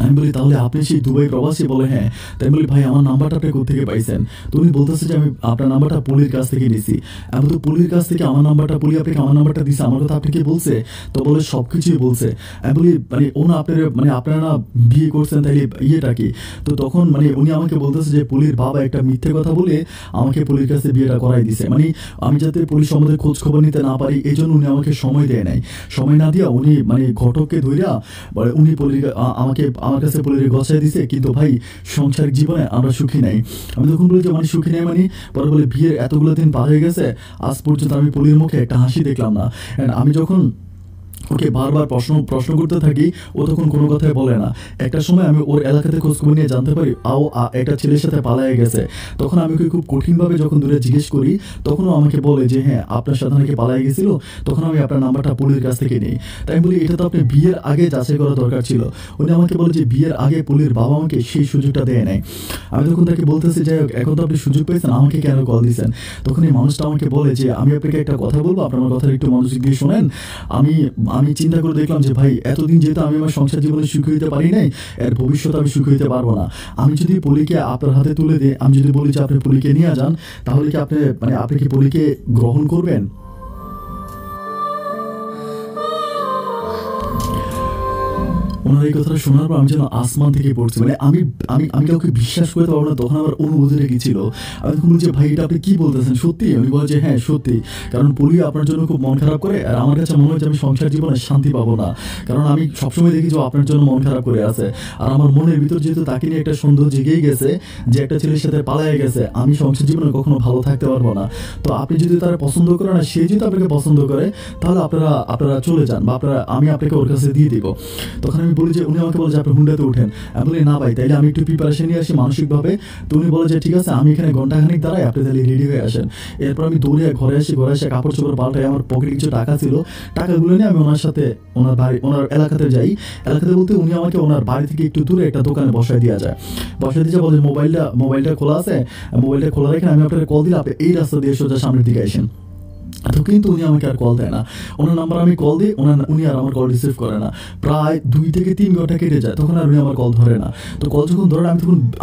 আমি বলি তাহলে আপনি সেই দুবাই প্রবাসী? বলে হ্যাঁ। তাই বলি ভাই আমার নাম্বারটা আপনি কোথেকে পাইছেন? তো উনি বলতেছে যে আমি আপনার নাম্বারটা পলির কাছ থেকে নিয়েছি। আমি তো পলির কাছ থেকে আমার নাম্বারটা, পলি আপনাকে আমার নাম্বারটা দিছে, আমার কথা আপনি কি বলছে? তো বলে সব কিছুই বলছে। আমি বলি মানে ও না আপনার মানে আপনারা না বিয়ে করছেন তাইলে ইয়েটা কি? তো তখন মানে উনি আমাকে বলতেছে যে পলির বাবা একটা মিথ্যে কথা বলে আমাকে পলির কাছে বিয়েটা করাই দিছে, মানে আমি যাতে পলির সম্বন্ধে খোঁজ খবর নিতে না পারি এই জন্য উনি আমাকে সময় দেয় নাই। সময় না দিয়া উনি মানে ঘটককে ধইরা উনি পলির আমার কাছে পলিরে গছায় দিছে, কিন্তু ভাই সাংসারিক জীবনে আমরা সুখী নাই। আমি তখন বলি যে মানে সুখী নাই মানে, পরে বলে বিয়ের এতগুলো দিন পার হয়ে গেছে, আজ পর্যন্ত আমি পলির মুখে একটা হাসি দেখলাম না। And আমি যখন ওকে বারবার প্রশ্ন করতে থাকি, ও তখন কোনো কথাই বলে না। একটা সময় আমি ওর এলাকাতে খোঁজখবর নিয়ে জানতে পারি একটা ছেলের সাথে পালায়ে গেছে। তখন আমি ওকে খুব কঠিনভাবে যখন দূরে জিজ্ঞেস করি, তখনও আমাকে বলে যে হ্যাঁ আপনার সাথে নাকি পালায়ে গেছিল। তখন আমি আপনার নাম্বারটা পলির কাছ থেকে নিই। তাই আমি বলি এটা তো আপনি বিয়ের আগে যাচাই করা দরকার ছিল। উনি আমাকে বলে যে বিয়ের আগে পলির বাবা আমাকে সেই সুযোগটা দেয় নাই। আমি তখন তাকে বলতেছি যাই হোক, এখন তো আপনি সুযোগ পেয়েছেন, আমাকে কেন কল দিয়েছেন? তখন এই মানুষটা আমাকে বলে যে আমি আপনাকে একটা কথা বলবো, আপনার আমার কথাটা একটু মনোযোগ দিয়ে শোনেন। আমি চিন্তা করে দেখলাম যে ভাই এতদিন যেহেতু আমি আমার সংসার জীবনে সুখী হইতে পারি নাই, এর ভবিষ্যতে আমি সুখী হইতে পারবো না। আমি যদি পলিকে আপনার হাতে তুলে দিই, আমি যদি বলি যে আপনি পলিকে নিয়ে যান, তাহলে কি আপনি কি পলিকে গ্রহণ করবেন? ওনার এই কথাটা শোনার পর আমি যেন আসমান থেকে পড়ছি। মানে আমি আমি আমি কাউকে বিশ্বাস করতে পারবো না, তখন আমার অনুভূতিটা কি ছিল। আমি তখন বলছি ভাই এটা আপনি কি বলতেছেন, সত্যি? উনি বলে যে হ্যাঁ সত্যি, কারণ পলি আপনার জন্য খুব মন খারাপ করে, আর আমার কাছে মনে হয় যে আমি সংসার জীবনে শান্তি পাবো না, কারণ আমি সবসময় দেখি যে আপনার জন্য মন খারাপ করে আছে। আর আমার মনের ভিতর যেহেতু তাকে নিয়ে একটা সন্দেহ জেগেই গেছে যে একটা ছেলের সাথে পালায়ে গেছে, আমি সংসার জীবনে কখনো ভালো থাকতে পারবো না। তো আপনি যদি তারা পছন্দ করেন, আর সে যদি আপনাকে পছন্দ করে, তাহলে আপনারা চলে যান, বা আমি আপনাকে ওর কাছে দিয়ে দিব। তখন আমি বলি যে উনি আমাকে বলে যে আপনি হুন্ডাতে উঠেন। আমি বলি না ভাই, তাইলে আমি একটু প্রিপারেশন নিয়ে আসি মানসিকভাবে। তো উনি বলে যে ঠিক আছে, আমি এখানে ঘন্টাখানিক দাঁড়াই, আপনি তাহলে রেডি হয়ে আসেন। এরপর আমি দৌড়ে ঘরে এসে কাপড় চোপড় পাল্টাই, আমার পকেটে কিছু টাকা ছিল, টাকাগুলো নিয়ে আমি ওনার সাথে ওনার এলাকাতে যাই। এলাকাতে বলতে উনি আমাকে ওনার বাড়ি থেকে একটু দূরে একটা দোকানে বসায় দিয়ে যায়। বলে মোবাইলটা খোলা আছে, মোবাইলটা খোলা রেখে আমি আপনাকে কল দিলে আপনি এই রাস্তা দিয়ে সোজা সামনের দিকে আসেন। তো কিন্তু উনি আমাকে আর কল দেয় না। ওনার নাম্বার আমি কল দিই, উনি আর আমার কল রিসিভ করে না। প্রায় 2 থেকে 3 ঘন্টা কেটে যায়, তখন আর উনি আমার কল ধরে না। তো কল যখন ধরে না,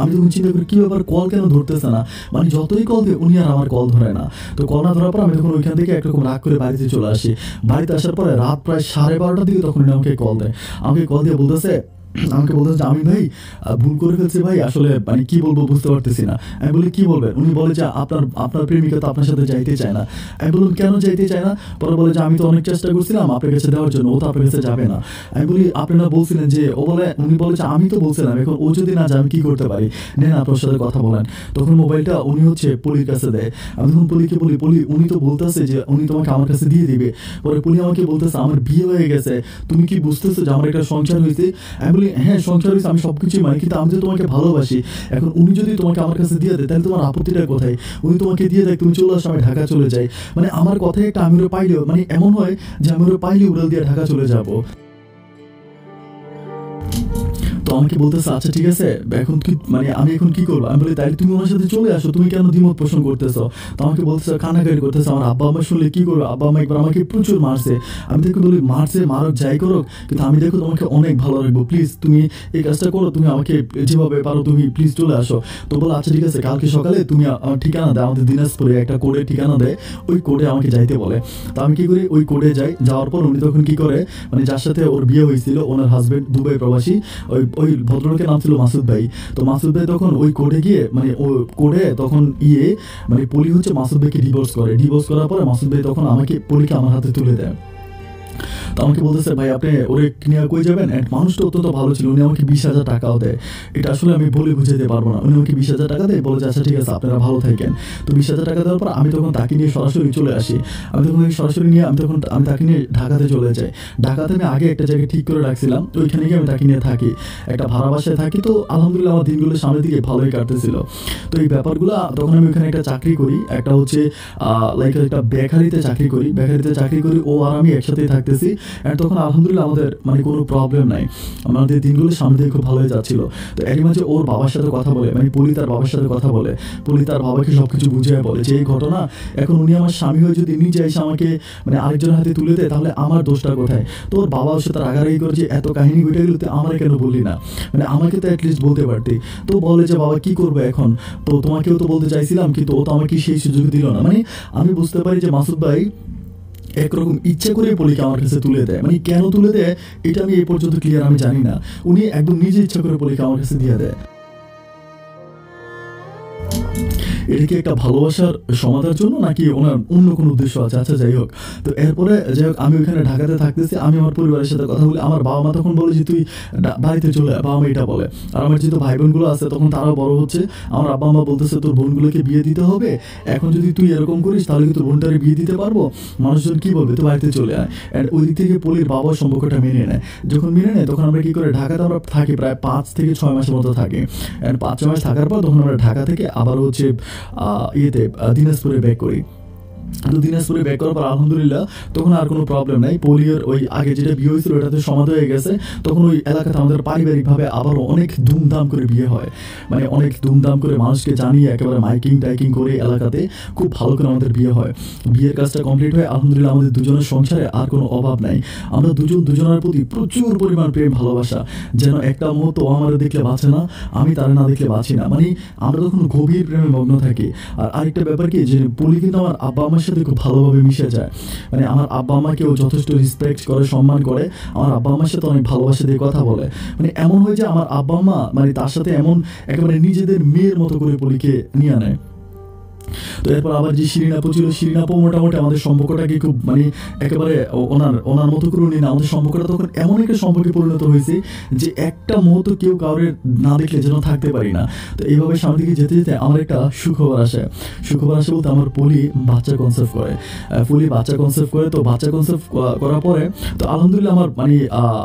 আমি তখন চিন্তা করি কি ব্যাপার, কল কেন ধরতেছে না? মানে যতই কল দিই উনি আর আমার কল ধরে না। তো কল না ধরার পর আমি তখন ওইখান থেকে একরকম রাগ করে বাড়িতে চলে আসি। বাড়িতে আসার পরে রাত প্রায় 12:30টার দিকে তখন উনি আমাকে কল দেয়। আমাকে কল দিয়ে বলতেছে যে আমি ভাই ভুল করে ফেলছি ভাই, আসলে মানে কি বলবো বুঝতে পারতেছি না। আমি বলি কি বলবেন? উনি বলে যে আপনার প্রেমিকা তো আপনার সাথে যাইতে চায় না। আমি বললাম কেন যাইতে চায় না? পরে বলে যে আমি তো অনেক চেষ্টা করছিলাম আপনার কাছে দেওয়ার জন্য, ও তো আপনার কাছে যাবে না। আমি বলি আপনারা বলছিলেন যে, উনি বলে যে আমি তো বলছিলাম, এখন ও যদি না যায় আমি কি করতে পারি, নেন আপনার সাথে কথা বলেন। তখন মোবাইলটা উনি পলির কাছে দেয়। আমি তখন পলিকে বলি পলি উনি তো বলতেছে যে উনি তোমাকে আমার কাছে দিয়ে দিবে। পরে পলি আমাকে বলতেছে আমার বিয়ে হয়ে গেছে, তুমি কি বুঝতেছো যে আমার একটা সংসার হয়েছে? আমি বলি হ্যাঁ সংসার হয়েছে, আমি সবকিছুই মানি, কিন্তু আমি তো তোমাকে ভালোবাসি। এখন উনি যদি তোমাকে আমার কাছে দিয়ে দেয়, তাহলে তোমার আপত্তিটা কোথায়? উনি তোমাকে দিয়ে দেয়, তুমি চলে আসো, আমি ঢাকা চলে যাই। মানে আমার কথায় একটা আমিরও পাইলেও, মানে এমন হয় যে আমিরও পাইলে উড়াল দিয়ে ঢাকা চলে যাবো। তো আমাকে বলতেছে আচ্ছা ঠিক আছে, এখন কি মানে আমি এখন কি করবো? আমি বলি তাইলে তুমি ওনার সাথে চলে আসো, তুমি কেন দ্বিমত পোষণ করতেছো? তো আমাকে বলতেছে কান্নাকাটি করতেছে। আমার আব্বা আম্মা শুনলে কি করবে? আব্বা আম্মা একবার আমাকে প্রচুর মারছে। আমি দেখো বলি মারছে, মারক যাই করুক, কিন্তু আমি দেখো তোমাকে অনেক ভালো রাখবো, প্লিজ তুমি এই কাজটা করো, তুমি আমাকে যেভাবে পারো তুমি প্লিজ চলে আসো। তো বলো আচ্ছা ঠিক আছে, কালকে সকালে তুমি আমার ঠিকানা দেয়, আমাদের দিনাজপুরে একটা কোডে ঠিকানা দেয়, ওই কোডে আমাকে যাইতে বলে। তো আমি কি করি, ওই কোডে যাই। যাওয়ার পর উনি তখন কি করে, মানে যার সাথে ওর বিয়ে হয়েছিল, ওনার হাজবেন্ড দুবাই প্রবাসী, ওই ভদ্রলোকের নাম ছিল মাসুদ ভাই। তো মাসুদ ভাই তখন ওই কোর্টে গিয়ে, মানে ও কোর্টে তখন মানে পলি মাসুদ ভাইকে ডিভোর্স করার পরে মাসুদ ভাই তখন পলিকে আমার হাতে তুলে দেয়। তো আমাকে বলতেছে ভাই আপনি ওরে নিয়ে কই যাবেন? মানুষটা অত্যন্ত ভালো ছিল, উনি আমাকে 20,000 টাকাও দেয়। এটা আসলে আমি বলে বুঝাতে পারবো না। উনি আমাকে 20,000 টাকা দেয়, বলে যে আচ্ছা ঠিক আছে আপনারা ভালো থাকেন। তো 20,000 টাকা দেওয়ার পর আমি তখন তাকে নিয়ে সরাসরি চলে আসি। আমি তাকে নিয়ে ঢাকাতে চলে যাই। ঢাকাতে আমি আগে একটা জায়গায় ঠিক করে রাখছিলাম, ওইখানে গিয়ে আমি তাকে নিয়ে থাকি, একটা ভাড়া বাসায় থাকি। তো আলহামদুলিল্লাহ আমার দিনগুলো সামনের দিকে ভালোই কাটতেছিল। তো এই ব্যাপারগুলো তখন আমি ওখানে একটা চাকরি করি, একটা হচ্ছে লাইক একটা বেকারিতে চাকরি করি। ও আর আমি একসাথেই থাকতেছি। অ্যান্ড তখন আলহামদুলিল্লাহ আমাদের মানে কোনো প্রবলেম নাই, আমাদের দিনগুলো সামনে দিয়ে খুব ভালোই যাচ্ছিল। তো এরই মাঝে ওর বাবার সাথে কথা বলে, মানে পলি তার বাবার সাথে কথা বলে, পলি তার বাবাকে সব কিছু বুঝিয়ে বলে যে এই ঘটনা, এখন উনি আমার স্বামী হয়ে যদি নিজে এসে আমাকে মানে আরেকজনের হাতে তুলে দেয়, তাহলে আমার দোষটা কোথায়? তো ওর বাবা ওর সাথে রাগারাগি করে যে এত কাহিনী ঘটে গেল, তো আমার কেন বললি না, মানে আমাকে তো অ্যাটলিস্ট বলতে পারতি। তো বলে যে বাবা কি করবো এখন, তো তোমাকেও তো বলতে চাইছিলাম, কিন্তু ও তো আমাকে সেই সুযোগ দিল না। মানে আমি বুঝতে পারি যে মাসুদ ভাই একরকম ইচ্ছা করে পলিকে আমার কাছে তুলে দেয়, মানে কেন তুলে দেয় এটা আমি এই পর্যন্ত ক্লিয়ার আমি জানি না। উনি একদম নিজে ইচ্ছা করে পলিকে আমার কাছে দিয়ে দেয়। এটা কি একটা ভালোবাসার সমাধার জন্য নাকি ওনার অন্য কোনো উদ্দেশ্য আছে? আচ্ছা যাই হোক, তো এরপরে যাই হোক আমি ওইখানে ঢাকাতে থাকতেছি, আমি আমার পরিবারের সাথে কথা বলি। আমার বাবা মা তখন বলে যে তুই বাড়িতে চলে আয়, বাবা মা এটা বলে। আর আমার যেহেতু ভাই বোনগুলো আছে তখন তারাও বড় হচ্ছে, আমার আব্বা মা বলতেছে তোর বোনগুলোকে বিয়ে দিতে হবে, এখন যদি তুই এরকম করিস তাহলে কি তোর বোনটারে বিয়ে দিতে পারবো, মানুষজন কি বলবে, তুই বাড়িতে চলে আয়। অ্যান্ড ওই দিক থেকে পলির বাবা সম্পর্কটা মেনে নেয়। যখন মেনে নেয় তখন আমরা কি করে, ঢাকাতে আমরা থাকি প্রায় 5 থেকে 6 মাসের মতো থাকি। অ্যান্ড 5-6 মাস থাকার পর তখন আমরা ঢাকা থেকে আবার হচ্ছে দিনাজপুরে ব্যাক করি। তো দিনাজপুরে ব্যাক করার পর আলহামদুলিল্লাহ তখন আর কোনো প্রবলেম নাই। পোলিওর ওই আগে যেটা বিয়ে হয়েছিল ওটাতে সমাধা হয়ে গেছে। তখন ওই এলাকাতে আমাদের পারিবারিকভাবে আবারও অনেক ধুমধাম করে বিয়ে হয়, মানে অনেক ধুমধাম করে মানুষকে জানিয়ে একেবারে মাইকিং টাইকিং করে এলাকাতে খুব ভালো করে আমাদের বিয়ে হয়। বিয়ের কাজটা কমপ্লিট হয় আলহামদুলিল্লাহ, আমাদের দুজনের সংসারে আর কোনো অভাব নাই। আমরা দুজনের প্রতি প্রচুর পরিমাণ প্রেম ভালোবাসা, যেন একটা মুহূর্ত ও আমার দেখলে বাঁচে না, আমি তারা না দেখলে বাঁচি না, মানে আমরা তখন গভীর প্রেমে মগ্ন থাকি। আর আরেকটা ব্যাপার কি, যে পলি কিন্তু আমার আব্বা আমার সাথে খুব ভালোভাবে মিশে যায়, মানে আমার আব্বা আমাকেও যথেষ্ট রেসপেক্ট করে, সম্মান করে, আমার আব্বা আমার সাথে অনেক ভালোবাসা দিয়ে কথা বলে। মানে এমন হয় যে আমার আব্বা আম্মা মানে তার সাথে এমন একেবারে নিজেদের মেয়ের মতো করে পলিকে নিয়ে নেয়। তো এরপর আবার যে শিরিন আপু ছিল, শিরিন আপু মোটামুটি আমাদের সম্পর্কটাকে খুব মানে একেবারে ওনার মতো করে নিয়ে না, আমাদের সম্পর্কটা তখন এমন একটা সম্পর্কে পরিণত হয়েছে যে একটা মুহূর্ত কেউ কাউরে না দেখলে যেন থাকতে পারি না। তো এইভাবে সামনের দিকে যেতে যেতে আমার একটা সুখবর আসে বলতে আমার পলি বাচ্চা কনসেপ্ট করে। তো বাচ্চা কনসেপ্ট করার পরে তো আলহামদুলিল্লাহ আমার মানে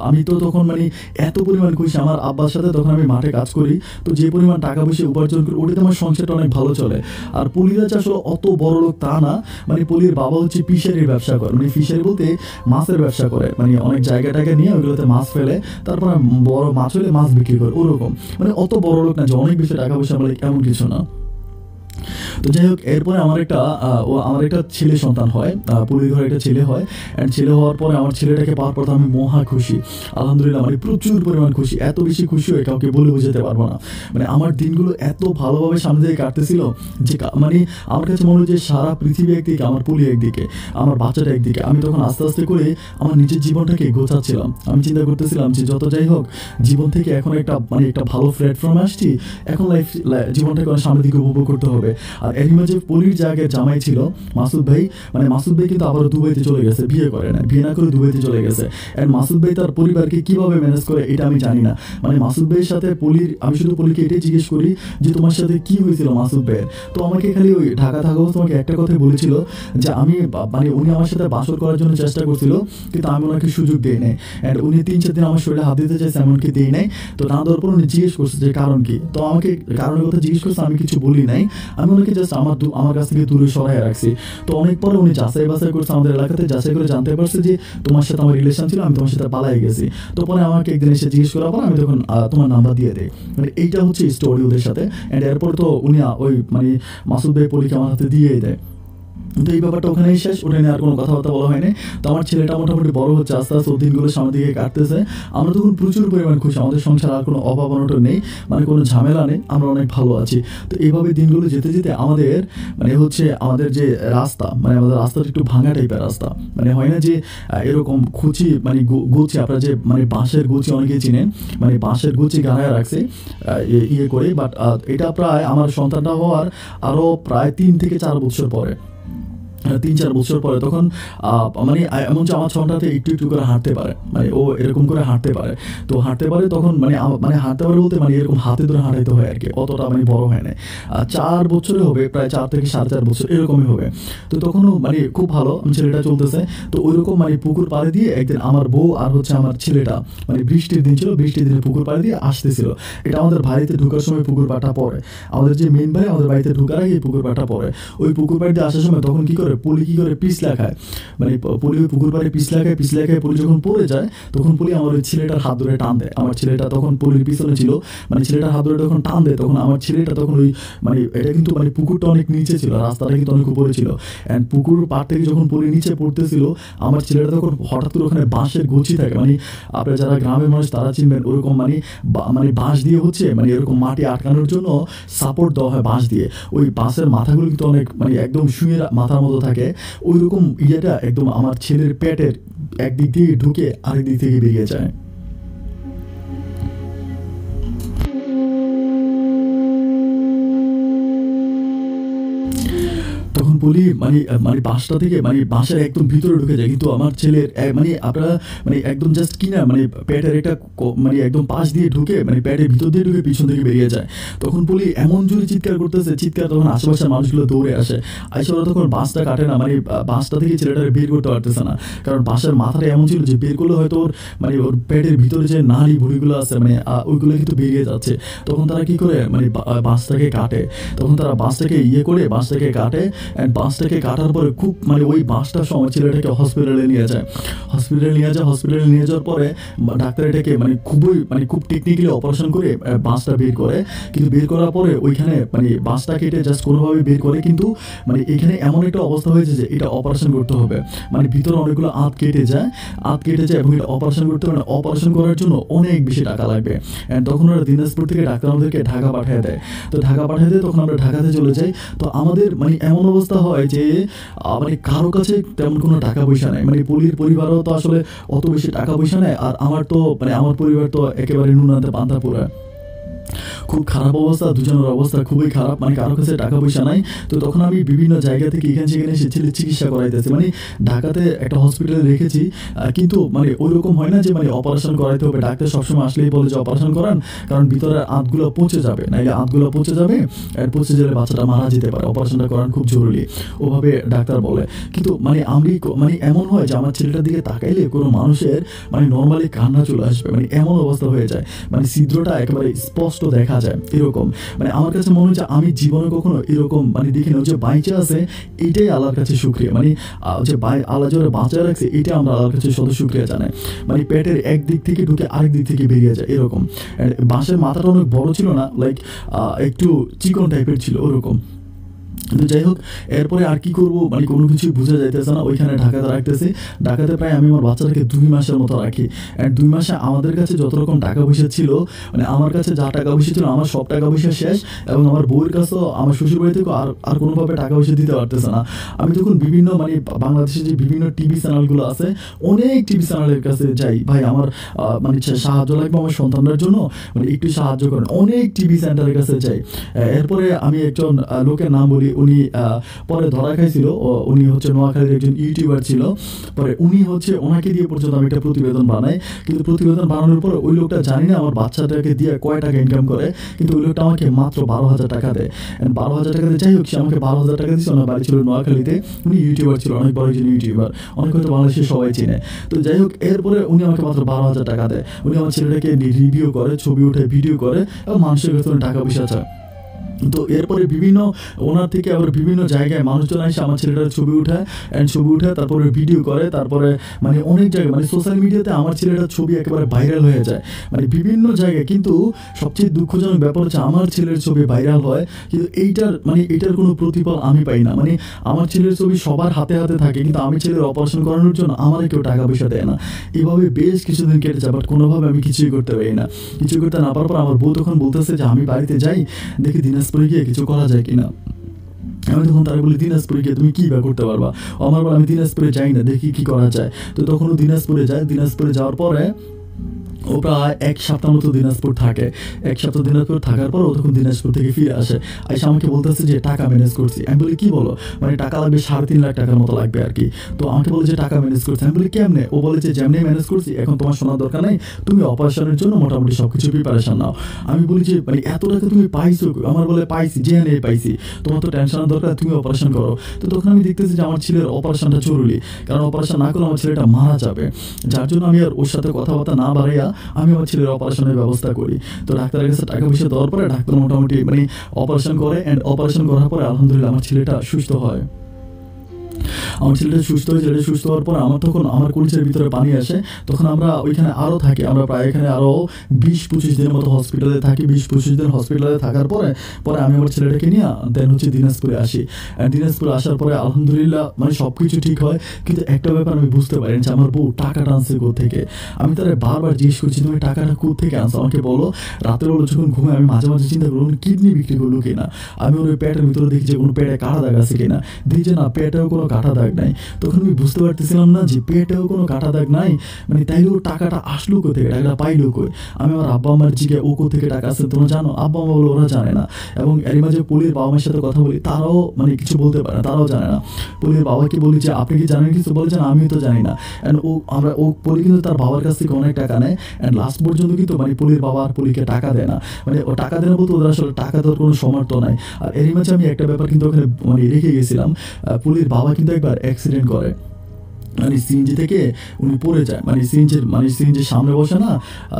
আমি তো তখন মানে এত পরিমাণ খুশি। আমার আব্বার সাথে তখন আমি মাঠে কাজ করি, তো যে পরিমাণ টাকা পয়সা উপার্জন করি ওটাতে আমার সংসারটা অনেক ভালো চলে। আর পলিরা আসলে অত বড় লোক তা না, মানে পলির বাবা হচ্ছে ফিশারির ব্যবসা করে, মানে ফিশারি বলতে মাছের ব্যবসা করে, মানে অনেক জায়গাটাকে নিয়ে ওইগুলোতে মাছ ফেলে, তারপর বড় মাছ হলে মাছ বিক্রি করে, ওরকম। মানে অত বড় লোক না যে অনেক বেশি টাকা পয়সা বলে, এমন কিছু না। তো যাই হোক, এরপরে আমার একটা ছেলে সন্তান হয়, পুরীর ঘরে একটা ছেলে হয়। অ্যান্ড ছেলে হওয়ার পরে আমার ছেলেটাকে পাওয়ার পর আমি মহা খুশি আলহামদুলিল্লাহ, মানে প্রচুর পরিমাণ খুশি, এত বেশি খুশি হয়ে কাউকে বলে বোঝাতে পারবো না। মানে আমার দিনগুলো এত ভালোভাবে সামনে দিয়ে কাটতেছিল যে মানে আমার কাছে মনে হয় যে সারা পৃথিবী একদিকে, আমার পুলি একদিকে, আমার বাচ্চাটা একদিকে। আমি তখন আস্তে আস্তে করে আমার নিজের জীবনটাকে গোছাচ্ছিলাম। আমি চিন্তা করতেছিলাম যে যত যাই হোক জীবন থেকে এখন একটা মানে একটা ভালো প্ল্যাটফর্মে আসছি, এখন জীবনটাকে সামনের দিকে উপভোগ করতে হবে। আর এরই মাঝে পলির জায়গায় জামাই ছিল মাসুদ ভাই, মানে মাসুদ ভাই কিন্তু আবারও দুবাইতে চলে গেছে, বিয়ে করে না, বিয়ে না করে দুবাইতে চলে গেছে। অ্যান্ড মাসুদ ভাই তার পরিবারকে কিভাবে ম্যানেজ করে এটা আমি জানি না। মানে মাসুদ ভাইয়ের সাথে আমি শুধু পলিকে এটাই জিজ্ঞেস করি যে তোমার সাথে কি হয়েছিল মাসুদ ভাইয়ের। তো আমাকে খালি ওই ঢাকা থাকা তোমাকে একটা কথাই বলেছিল যে আমি মানে উনি আমার সাথে বাসর করার জন্য চেষ্টা করছিল, কিন্তু আমি ওনাকে সুযোগ দিই নাই। অ্যান্ড উনি 3-4 দিন আমার শরীরে হাত দিতে চাইছে, এমনকি দিই নাই। তো না দেওয়ার পর উনি জিজ্ঞেস করছে যে কারণ কি, তো আমাকে কারণের কথা জিজ্ঞেস করছে, আমি কিছু বলি নাই, আমি ওনাকে জাস্ট আমার কাছ থেকে দূরে সরাই রাখছি। তো অনেক পরে উনি যাচাই বাছাই করছে আমাদের এলাকাতে, যাচাই করে জানতে পারছে যে তোমার সাথে আমার রিলেশন ছিল, আমি তোমার সাথে পালাই গেছি। তো পরে আমাকে একদিন এসে জিজ্ঞেস করার পর আমি তখন তোমার নাম্বার দিয়ে দেয়। মানে এইটা হচ্ছে স্টোরি ওদের সাথে। অ্যান্ড এরপর তো উনি ওই মানে মাসুদ ভাই পলিকে আমার হাতে দিয়েই দেয়। কিন্তু এই ব্যাপারটা ওখানেই শেষ, ওটা নিয়ে আর কোনো কথাবার্তা বলা হয়নি। তো আমার ছেলেটা মোটামুটি বড় হচ্ছে, আস্তে আস্তে দিনগুলো সামনের দিকে কাটতেছে। আমরা তখন প্রচুর পরিমাণ খুশি, আমাদের সংসার আর কোনো অভাব অনটন নেই, মানে কোনো ঝামেলা নেই, আমরা অনেক ভালো আছি। তো এইভাবে দিনগুলো যেতে যেতে আমাদের মানে হচ্ছে আমাদের যে রাস্তা, মানে আমাদের রাস্তাটা একটু ভাঙা টাইপের রাস্তা, মানে হয় না যে এরকম খুচি মানে গুচি, আপনারা যে মানে বাঁশের গুচি অনেকেই চিনেন, মানে বাঁশের গুচি গাড়ায় রাখছে ইয়ে করে। বাট এটা প্রায় আমার সন্তানটা হওয়ার আরও প্রায় 3 থেকে 4 বছর পরে, 3-4 বছর পরে তখন মানে এমন যে আমার সন্তানটা একটু একটু করে হাঁটতে পারে, মানে ও এরকম করে হাঁটতে পারে। তো হাঁটতে পারে তখন মানে হাঁটতে পারে বলতে মানে এরকম হাতে ধরে হাঁটাইতে হয় আর কি, অতটা মানে বড় হয় না। 4 বছরে হবে, প্রায় 4 থেকে 4.5 বছর এরকমই হবে। তো তখনও মানে খুব ভালো ছেলেটা চলতেছে। তো ওইরকম মানে পুকুর পাড়ে দিয়ে একদিন আমার বউ আর হচ্ছে আমার ছেলেটা, মানে বৃষ্টির দিন ছিল, বৃষ্টির দিনে পুকুর পাড়ে দিয়ে আসতেছিল। এটা আমাদের বাড়িতে ঢোকার সময় পুকুর পাড়টা পড়ে, আমাদের যে মেন বাড়ি আমাদের বাড়িতে ঢোকার আগে পুকুর পাড়টা পড়ে। ওই পুকুর পাড় দিয়ে আসার সময় তখন কি করে পলি কি করে পিছলা খায়, মানে পলি ওই পুকুর পাড়ে পিছলা খায়। পলি যখন পড়ে যায় তখন পলি আমার ওই ছেলেটার হাত ধরে টান দেয়। আমার ছেলেটা তখন পলির পিছনে ছিল, মানে ছেলেটার হাত ধরে তখন টান দেয়, তখন আমার ছেলেটা তখন ওই মানে এটা কিন্তু মানে পুকুরটা অনেক নিচে ছিল, রাস্তাটা কিন্তু অনেক উপরে ছিল। অ্যান্ড পুকুর পাড় থেকে যখন পলি নিচে পড়তেছিল আমার ছেলেটা তখন হঠাৎ করে ওখানে বাঁশের গুছি থাকে, মানে আপনারা যারা গ্রামের মানুষ তারা চিনবেন, ওরকম মানে বাঁশ দিয়ে হচ্ছে মানে এরকম মাটি আটকানোর জন্য সাপোর্ট দেওয়া হয় বাঁশ দিয়ে। ওই বাঁশের মাথাগুলো কিন্তু অনেক মানে একদম শুয়ে মাথার মতো থাকে। ওইরকম ইয়েটা একদম আমার ছেলের পেটের একদিক দিয়ে ঢুকে আরেক দিক থেকে বেরিয়ে যায়। পলি মানে মানে বাসটা থেকে মানে বাসার একদম ভিতরে ঢুকে যায়, কিন্তু আমার ছেলের মানে আপনারা মানে একদম জাস্ট কিনা মানে পেটের একটা মানে একদম পাশ দিয়ে ঢুকে মানে পেটের ভিতর দিয়ে ঢুকে পিছন থেকে বেরিয়ে যায়। তখন পলি এমন জোরে চিৎকার করতেছে, চিৎকার তখন আশেপাশের মানুষগুলো দৌড়ে আসে। আইসা ওরা তখন বাসটা কাটে না, মানে বাসটা থেকে ছেলেটারে বের করতে পারতেছে না, কারণ বাসের মাথাটা এমন ছিল যে বের করলে হয়তো ওর মানে ওর পেটের ভিতরে যে নাড়ি ভুঁড়িগুলো আছে মানে ওইগুলো কিন্তু বেরিয়ে যাচ্ছে। তখন তারা কি করে মানে বাসটাকে কাটে, তখন তারা বাসটাকে করে বাসটাকে কাটে। অ্যান্ড বাসটাকে কাটার পরে খুব মানে ওই বাসটার সময় ছেলেটাকে হসপিটালে নিয়ে যায়। হসপিটালে নিয়ে যাওয়ার পরে ডাক্তার এটাকে মানে খুব টেকনিক্যালি অপারেশন করে বাসটা বের করে। কিন্তু বের করার পরে ওইখানে মানে বাসটা কেটে জাস্ট কোনোভাবে বের করে, কিন্তু মানে এখানে এমন একটা অবস্থা হয়েছে যে এটা অপারেশন করতে হবে, মানে ভিতরে অনেকগুলো আঁত কেটে যায় এবং এটা অপারেশন করতে হবে, অপারেশন করার জন্য অনেক বেশি টাকা লাগবে। অ্যান্ড তখন ওরা দিনাজপুর থেকে ডাক্তার আমাদেরকে ঢাকা পাঠিয়ে দেয়। তো ঢাকা পাঠিয়ে দেয়, তখন আমরা ঢাকাতে চলে যাই। তো আমাদের মানে এমন অবস্থা হয় যে মানে কারো কাছে তেমন কোনো টাকা পয়সা নেই, মানে পলির পরিবারও তো আসলে অত বেশি টাকা পয়সা নেই, আর আমার তো মানে আমার পরিবার তো একেবারে নুনাতে পান্তা পোড়া, খুব খারাপ অবস্থা, দুজনের অবস্থা খুবই খারাপ, মানে কারো কাছে টাকা পয়সা নাই। তো তখন আমি বিভিন্ন জায়গা থেকে এখানে সেখানে এসে ছেলে চিকিৎসা করাইতেছি, মানে ঢাকাতে একটা হসপিটালে রেখেছি, কিন্তু মানে ওই রকম হয় না যে মানে অপারেশন করাইতে হবে। ডাক্তার সবসময় আসলেই বলে যে অপারেশন করান, কারণ ভিতরে আঁতগুলো পচে যাবে, নাইলে আঁতগুলো পচে যাবে, আর পচে গেলে বাচ্চাটা মারা যেতে পারে, অপারেশনটা করান খুব জরুরি, ওভাবে ডাক্তার বলে। কিন্তু মানে আমি মানে এমন হয় যে আমার ছেলেটার দিকে তাকাইলে কোনো মানুষের মানে নর্মালি কান্না চলে আসবে, মানে এমন অবস্থা হয়ে যায়, মানে ছিদ্রটা একেবারে স্পষ্ট দেখা যায় এরকম। মানে আমার কাছে মনে হচ্ছে আমি জীবনে কখনো এরকম মানে দেখিনি, যে বাইচে আছে এইটাই আল্লাহর কাছে শুকরিয়া, মানে যে আল্লাহ যে বাঁচায় রাখছে এটা আমরা আল্লাহর কাছে শত শুকরিয়া জানাই। মানে পেটের এক দিক থেকে ঢুকে আরেক দিক থেকে বেরিয়ে যায় এরকম। বাঁশের মাথাটা অনেক বড় ছিল না, লাইক একটু চিকন টাইপের ছিল ওরকম। কিন্তু যাই হোক, এরপরে আর কি করবো মানে কোনো কিছুই বোঝা যাইতেছে না। ওইখানে ঢাকাতে রাখতেছি, ঢাকাতে প্রায় আমি আমার বাচ্চাটাকে 2 মাসের মতো রাখি। অ্যান্ড 2 মাসে আমাদের কাছে যত রকম টাকা পয়সা ছিল, মানে আমার কাছে যা টাকা পয়সা ছিল আমার সব টাকা পয়সা শেষ, এবং আমার বউয়ের কাছেও আমার শ্বশুরবাড়ি থেকেও আর কোনোভাবে টাকা পয়সা দিতে পারতেছে না। আমি তখন বিভিন্ন মানে বাংলাদেশে যে বিভিন্ন টিভি চ্যানেলগুলো আছে, অনেক টিভি চ্যানেলের কাছে যাই, ভাই আমার মানে সাহায্য লাগবে আমার সন্তানদের জন্য, মানে একটু সাহায্য করেন, অনেক টিভি সেন্টারের কাছে যাই। এরপরে আমি একজন লোকের নাম বলি, উনি পরে ধরা খাইছিল, উনি হচ্ছে নোয়াখালীর একজন ইউটিউবার ছিল। পরে উনি হচ্ছে ওনাকে দিয়ে পর্যন্ত আমি একটা প্রতিবেদন বানাই, কিন্তু প্রতিবেদন বানানোর পর ওই লোকটা জানি না আমার বাচ্চাটাকে দিয়ে কয় টাকা ইনকাম করে, কিন্তু ওই লোকটা আমাকে মাত্র 12,000 টাকা দেয়। 12,000 টাকা দিয়ে যাই হোক, সে আমাকে 12,000 টাকা দিচ্ছে। ওনার বাড়ি ছিল নোয়াখালীতে, উনি ইউটিউবার ছিল, অনেক বড় একজন ইউটিউবার, অনেক হয়তো বাংলাদেশে সবাই চিনে। তো যাই হোক, এরপরে উনি আমাকে মাত্র 12,000 টাকা দেয়। উনি আমার ছেলেটাকে রিভিউ করে, ছবি উঠে, ভিডিও করে, এবং মানুষের কাছে টাকা পয়সা চায়। তো এরপরে বিভিন্ন ওনার থেকে আবার বিভিন্ন জায়গায় মানুষজন এসে আমার ছেলেটার ছবি উঠায়, তারপরে ভিডিও করে, তারপরে মানে অনেক জায়গায় মানে সোশ্যাল মিডিয়াতে আমার ছেলেটার ছবি একেবারে ভাইরাল হয়ে যায়, মানে বিভিন্ন জায়গায়। কিন্তু সবচেয়ে দুঃখজনক ব্যাপার হচ্ছে আমার ছেলের ছবি ভাইরাল হয়, কিন্তু এইটার কোনো প্রতিফল আমি পাই না। মানে আমার ছেলের ছবি সবার হাতে হাতে থাকে, কিন্তু আমি ছেলের অপারেশন করানোর জন্য আমার কেউ টাকা পয়সা দেয় না। এভাবে বেশ কিছুদিন কেটে যায়, বাট কোনোভাবে আমি কিছুই করতে পারি না। কিছু করতে না পারার পর আমার বউ তখন বলতেছে যে আমি বাড়িতে যাই, দেখি দিনাজপুরে গিয়ে কিছু করা যায় কিনা। আমি তখন তারা বলি, দিনাজপুরে গিয়ে তুমি কী বা করতে পারবা? আমার বলে আমি দিনাজপুরে যাই না, দেখি কী করা যায়। তো তখনও দিনাজপুরে যায়। দিনাজপুরে যাওয়ার পরে ও প্রায় 1 সপ্তাহ মতো দিনাজপুর থাকে। 1 সপ্তাহ দিনাজপুর থাকার পর ও তখন দিনাজপুর থেকে ফিরে আসে, এসে আমাকে বলতেছে যে টাকা ম্যানেজ করছি। আমি বলি কী বলো? মানে টাকা লাগবে 3.5 লাখ টাকার মতো লাগবে আর কি। তো আমাকে বলে যে টাকা ম্যানেজ করছি। আমি বলি কেমনে? ও বলে যে যেমনি ম্যানেজ করছি, এখন তোমার শোনার দরকার নেই, তুমি অপারেশনের জন্য মোটামুটি সব কিছু প্রিপারেশন নাও। আমি বলি যে মানে এত টাকা তুমি পাইছো? আমার বলে পাইছি, জেনে পাইছি, তোমার তো টেনশনের দরকার, তুমি অপারেশন করো। তো তখন আমি দেখতেছি যে আমার ছেলের অপারেশনটা জরুরি, কারণ অপারেশন না করলে আমার ছেলেটা মারা যাবে। যার জন্য আমি আর ওর সাথে কথাবার্তা না বাড়াইয়া আমি আমার ছেলের অপারেশনের ব্যবস্থা করি। তো ডাক্তারের কাছে টাকা পয়সা দেওয়ার পরে ডাক্তার মোটামুটি মানে অপারেশন করে, অ্যান্ড অপারেশন করার পরে আলহামদুলিল্লাহ আমার ছেলেটা সুস্থ হয়। আমার ছেলেটা সুস্থ হওয়ার পর আমার তখন আমার কলিজার ভিতরে পানি আসে। তখন আমরা ওইখানে আরও থাকি, আমরা প্রায় এখানে আরও 20-25 দিনের মতো হসপিটালে থাকি। 20-25 দিন হসপিটালে থাকার পরে আমি আমার ছেলেটাকে নিয়ে দেন হচ্ছে দিনাজপুরে আসি। দিনাজপুরে আসার পরে আলহামদুলিল্লাহ মানে সব কিছু ঠিক হয়, কিন্তু একটা ব্যাপার আমি বুঝতে পারি যে আমার বউ টাকাটা আনছে কোত্থেকে। আমি তারা বারবার জিজ্ঞেস করছি, তুমি টাকাটা কোত্থেকে আনছো, আমাকে বলো। রাতের বেলা যখন ঘুমায় আমি মাঝে মাঝে চিন্তা করলাম কিডনি বিক্রি করলো কিনা। আমি ওর পেটের ভিতরে দেখি যে কোনো পেটে কাটা দাগ আছে কিনা, দেখি যে না, পেটেও কোনো কাটা দাগ নাই। তখন আমি বুঝতে পারতেছিলাম না যে পেটেও কোনো কাটা দাগ নাই, মানে তাইলেও টাকাটা আসলো কোথেকে, টাকাটা পাইলো কই। আমি আমার আব্বা আমার জিজ্ঞে ও কোথেকে টাকা আছে তোমরা জানো, আব্বা আমা বলে ওরা জানে না। এবং এরই মাঝে পলির বাবা মায়ের সাথে কথা বলি, তারাও মানে কিছু বলতে পারে না, তারাও জানে না। পলির বাবাকে বলি যে আপনি কি জানেন কিছু, বলে যে আমিও তো জানি না। অ্যান্ড ও পলি কিন্তু তার বাবার কাছ থেকে অনেক টাকা নেয়, অ্যান্ড লাস্ট পর্যন্ত কিন্তু মানে পলির বাবা আর পলিকে টাকা দেয় না, মানে ও টাকা দেয় না বলতে ওদের আসলে টাকা দেওয়ার কোনো সামর্থ্য নাই। আর এরই মাঝে আমি একটা ব্যাপার কিন্তু ওখানে মানে রেখে গেছিলাম, পলির বাবা কিন্তু একবার অ্যাক্সিডেন্ট করে, মানে সিএনজি থেকে উনি পড়ে যায়, সিএনজির সামনে বসে না,